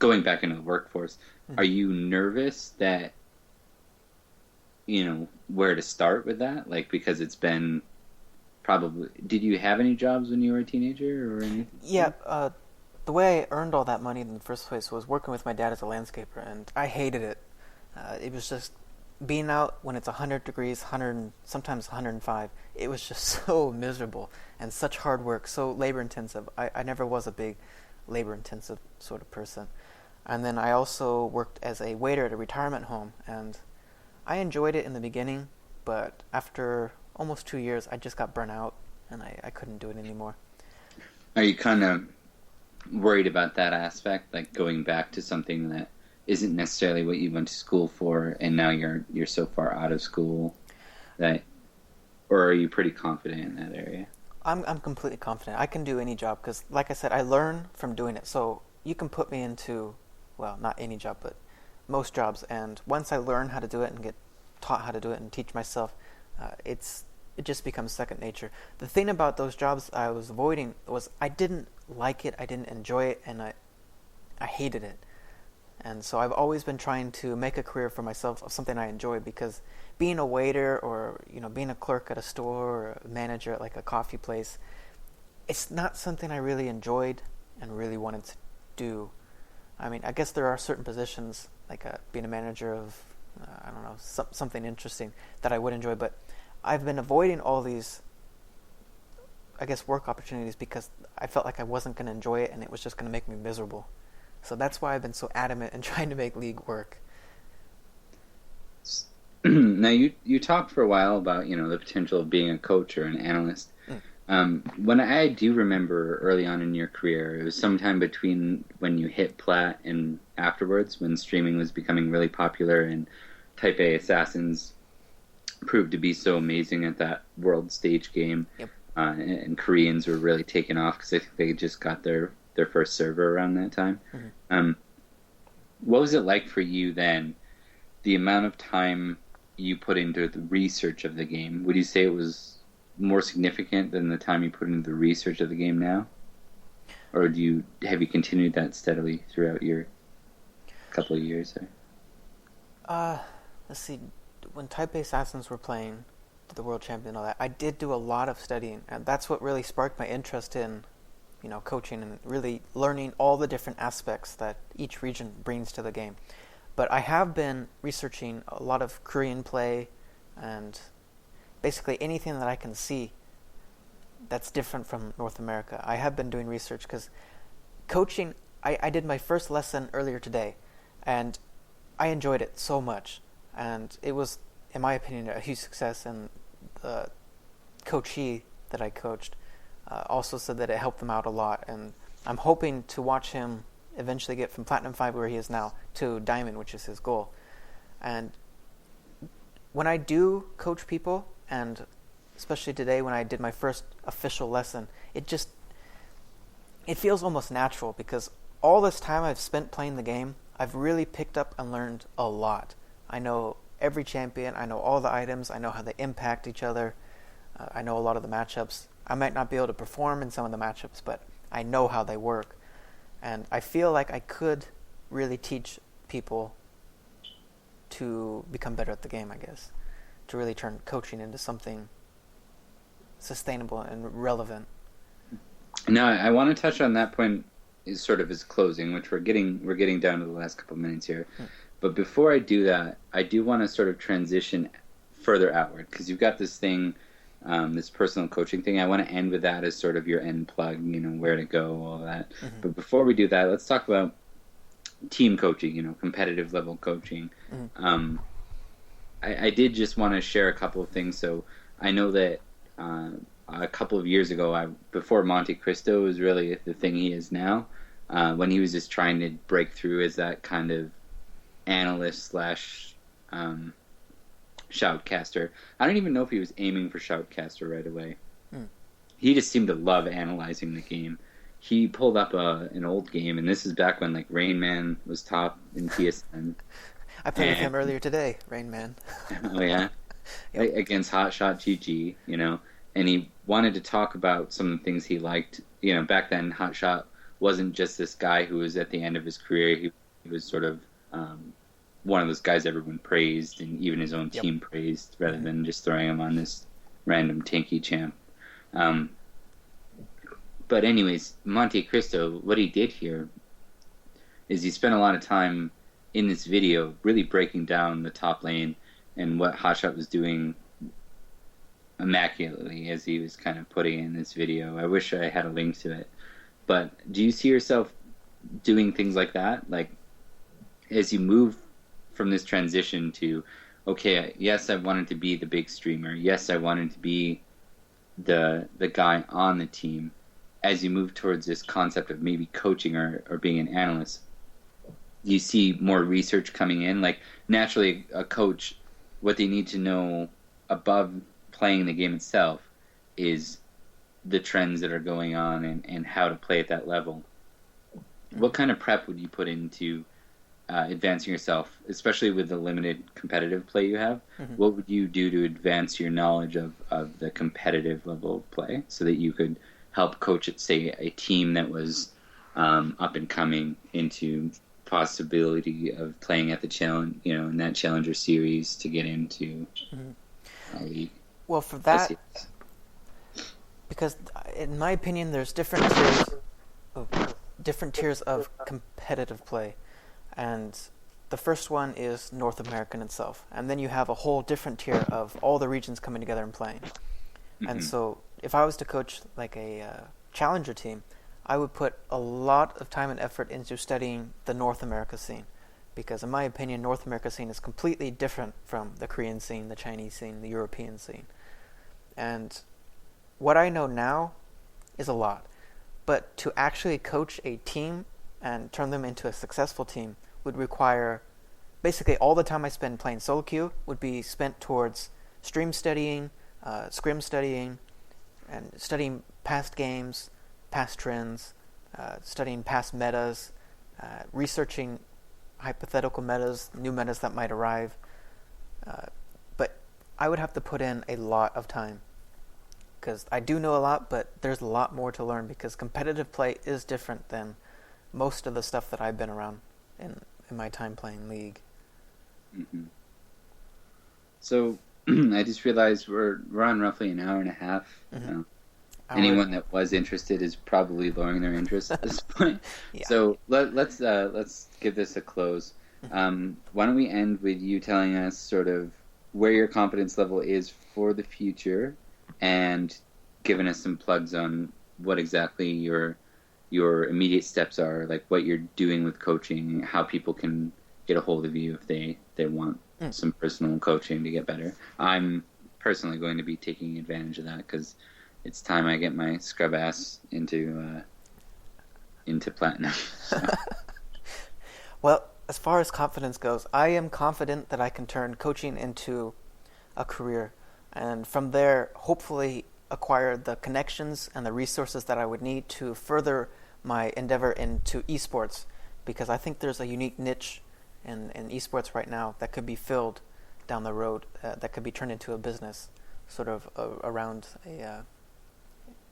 going back into the workforce. Mm-hmm. Are you nervous that, where to start with that? Like, because it's been probably... Did you have any jobs when you were a teenager or anything? Yeah, the way I earned all that money in the first place was working with my dad as a landscaper, and I hated it. It was just being out when it's 100 degrees, sometimes 105. It was just so miserable and such hard work, so labor-intensive. I never was a big labor-intensive sort of person. And then I also worked as a waiter at a retirement home, and I enjoyed it in the beginning, but after almost 2 years, I just got burnt out, and I couldn't do it anymore. Are you kind of worried about that aspect, like going back to something that isn't necessarily what you went to school for, and now you're so far out of school that, or are you pretty confident in that area? I'm completely confident. I can do any job because, like I said, I learn from doing it. So you can put me into, well, not any job, but most jobs. And once I learn how to do it and get taught how to do it and teach myself, it just becomes second nature. The thing about those jobs I was avoiding was I didn't like it, I didn't enjoy it, and I hated it. And so I've always been trying to make a career for myself of something I enjoy, because being a waiter or being a clerk at a store or a manager at like a coffee place, it's not something I really enjoyed and really wanted to do. I mean, I guess there are certain positions like being a manager of I don't know, something interesting that I would enjoy, but I've been avoiding all these, I guess, work opportunities because I felt like I wasn't going to enjoy it and it was just going to make me miserable. So that's why I've been so adamant in trying to make League work. Now, you talked for a while about, the potential of being a coach or an analyst. When I do remember early on in your career, it was sometime between when you hit Plat and afterwards, when streaming was becoming really popular and Type A Assassins proved to be so amazing at that world stage game. Yep. And Koreans were really taking off because I think they just got their first server around that time. Mm-hmm. What was it like for you then, the amount of time you put into the research of the game? Would you say it was more significant than the time you put into the research of the game now? Or have you continued that steadily throughout your couple of years there? Let's see. When Type A Assassins were playing the World Champion and all that, I did do a lot of studying, and that's what really sparked my interest in coaching and really learning all the different aspects that each region brings to the game. But I have been researching a lot of Korean play and basically anything that I can see that's different from North America. I have been doing research because coaching, I did my first lesson earlier today, and I enjoyed it so much. And it was, in my opinion, a huge success, and the coachee that I coached also said that it helped them out a lot, and I'm hoping to watch him eventually get from Platinum 5, where he is now, to Diamond, which is his goal. And when I do coach people, and especially today when I did my first official lesson, it feels almost natural, because all this time I've spent playing the game, I've really picked up and learned a lot. I know every champion, I know all the items, I know how they impact each other, I know a lot of the matchups. I might not be able to perform in some of the matchups, but I know how they work. And I feel like I could really teach people to become better at the game, I guess. To really turn coaching into something sustainable and relevant. Now, I want to touch on that point is sort of as closing, which we're getting down to the last couple of minutes here. But before I do that, I do want to sort of transition further outward, because you've got this thing, this personal coaching thing. I want to end with that as sort of your end plug, where to go, all that. Mm-hmm. But before we do that, let's talk about team coaching, competitive level coaching. Mm-hmm. I did just want to share a couple of things. So I know that a couple of years ago, before Monte Cristo was really the thing he is now, when he was just trying to break through as that kind of analyst / shoutcaster. I don't even know if he was aiming for shoutcaster right away. He just seemed to love analyzing the game. He pulled up an old game, and this is back when like Rain Man was top in TSN. I played with him earlier today, Rain Man. Oh yeah, yep. Against Hotshot GG, and he wanted to talk about some of the things he liked. Back then Hotshot wasn't just this guy who was at the end of his career. He was sort of one of those guys everyone praised, and even his own team praised, rather than just throwing him on this random tanky champ. But anyways, Monte Cristo, what he did here is he spent a lot of time in this video really breaking down the top lane and what Hotshot was doing immaculately, as he was kind of putting in this video. I wish I had a link to it. But do you see yourself doing things like that? Like, as you move from this transition to, okay, yes, I wanted to be the big streamer. Yes, I wanted to be the guy on the team. As you move towards this concept of maybe coaching or being an analyst, you see more research coming in. Like, naturally, a coach, what they need to know above playing the game itself is the trends that are going on and how to play at that level. What kind of prep would you put into advancing yourself, especially with the limited competitive play you have? Mm-hmm. What would you do to advance your knowledge of the competitive level of play so that you could help coach it, say, a team that was up and coming into possibility of playing at the challenge, in that Challenger series to get into a league? Well, for that, because in my opinion, there's different tiers of competitive play, and the first one is North American itself, and then you have a whole different tier of all the regions coming together and playing. Mm-hmm. And so, if I was to coach like a Challenger team, I would put a lot of time and effort into studying the North America scene, because in my opinion, North America scene is completely different from the Korean scene, the Chinese scene, the European scene. And what I know now is a lot, but to actually coach a team and turn them into a successful team would require, basically all the time I spend playing solo queue would be spent towards stream studying, scrim studying, and studying past games, past trends, studying past metas, researching hypothetical metas, new metas that might arrive. But I would have to put in a lot of time, because I do know a lot, but there's a lot more to learn, because competitive play is different than most of the stuff that I've been around in my time playing League. Mm-hmm. So I just realized we're on roughly an hour and a half. Mm-hmm. Anyone that was interested is probably lowering their interest at this point. Yeah. So let's give this a close. Why don't we end with you telling us sort of where your confidence level is for the future, and giving us some plugs on what exactly your immediate steps are, like what you're doing with coaching, how people can get a hold of you if they want some personal coaching to get better. I'm personally going to be taking advantage of that, because it's time I get my scrub ass into platinum. So. Well, as far as confidence goes, I am confident that I can turn coaching into a career, and from there, hopefully acquire the connections and the resources that I would need to further my endeavor into esports, because I think there's a unique niche in esports right now that could be filled down the road, that could be turned into a business, sort of around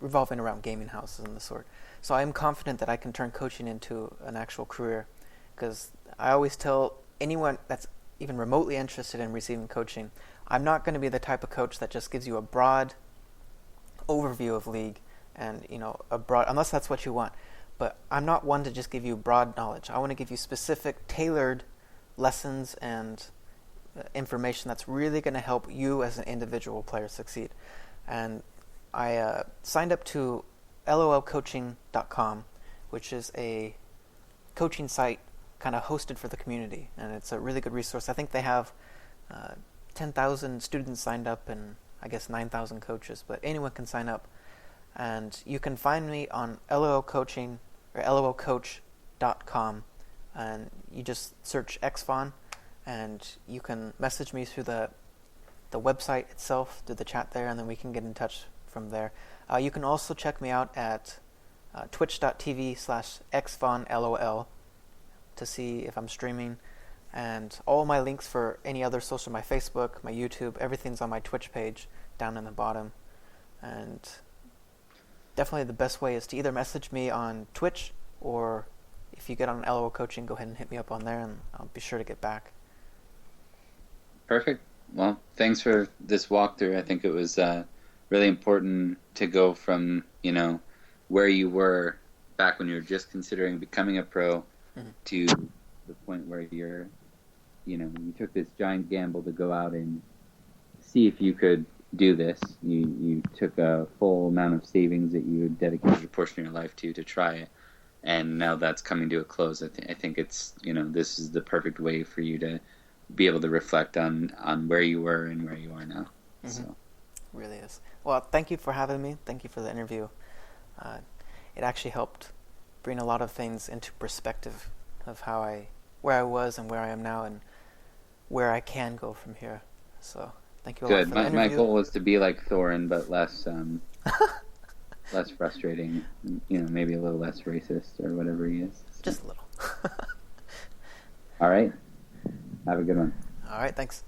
revolving around gaming houses and the sort. So I'm confident that I can turn coaching into an actual career, because I always tell anyone that's even remotely interested in receiving coaching, I'm not going to be the type of coach that just gives you a broad overview of League and, a broad, unless that's what you want. But I'm not one to just give you broad knowledge. I want to give you specific, tailored lessons and information that's really going to help you as an individual player succeed. And I signed up to lolcoaching.com, which is a coaching site kind of hosted for the community, and it's a really good resource. I think they have 10,000 students signed up and I guess 9,000 coaches, but anyone can sign up. And you can find me on lolcoaching or lolcoach.com, and you just search XFON, and you can message me through the website itself, through the chat there, and then we can get in touch from there. You can also check me out at twitch.tv/xfonlol to see if I'm streaming, and all my links for any other social, my Facebook, my YouTube, everything's on my Twitch page down in the bottom. And definitely the best way is to either message me on Twitch, or if you get on LOL Coaching, go ahead and hit me up on there, and I'll be sure to get back. Perfect. Well, thanks for this walkthrough. I think it was really important to go from, where you were back when you were just considering becoming a pro to the point where you took this giant gamble to go out and see if you could do this. You took a full amount of savings that you had dedicated a portion of your life to try it, and now that's coming to a close. I think it's, this is the perfect way for you to be able to reflect on where you were and where you are now. So. It really is. Well, thank you for having me. Thank you for the interview. It actually helped bring a lot of things into perspective of where I was and where I am now and where I can go from here. So thank you a lot for the interview. My goal was to be like Thorin, but less less frustrating, maybe a little less racist or whatever he is. So. Just a little. All right. Have a good one. All right, thanks.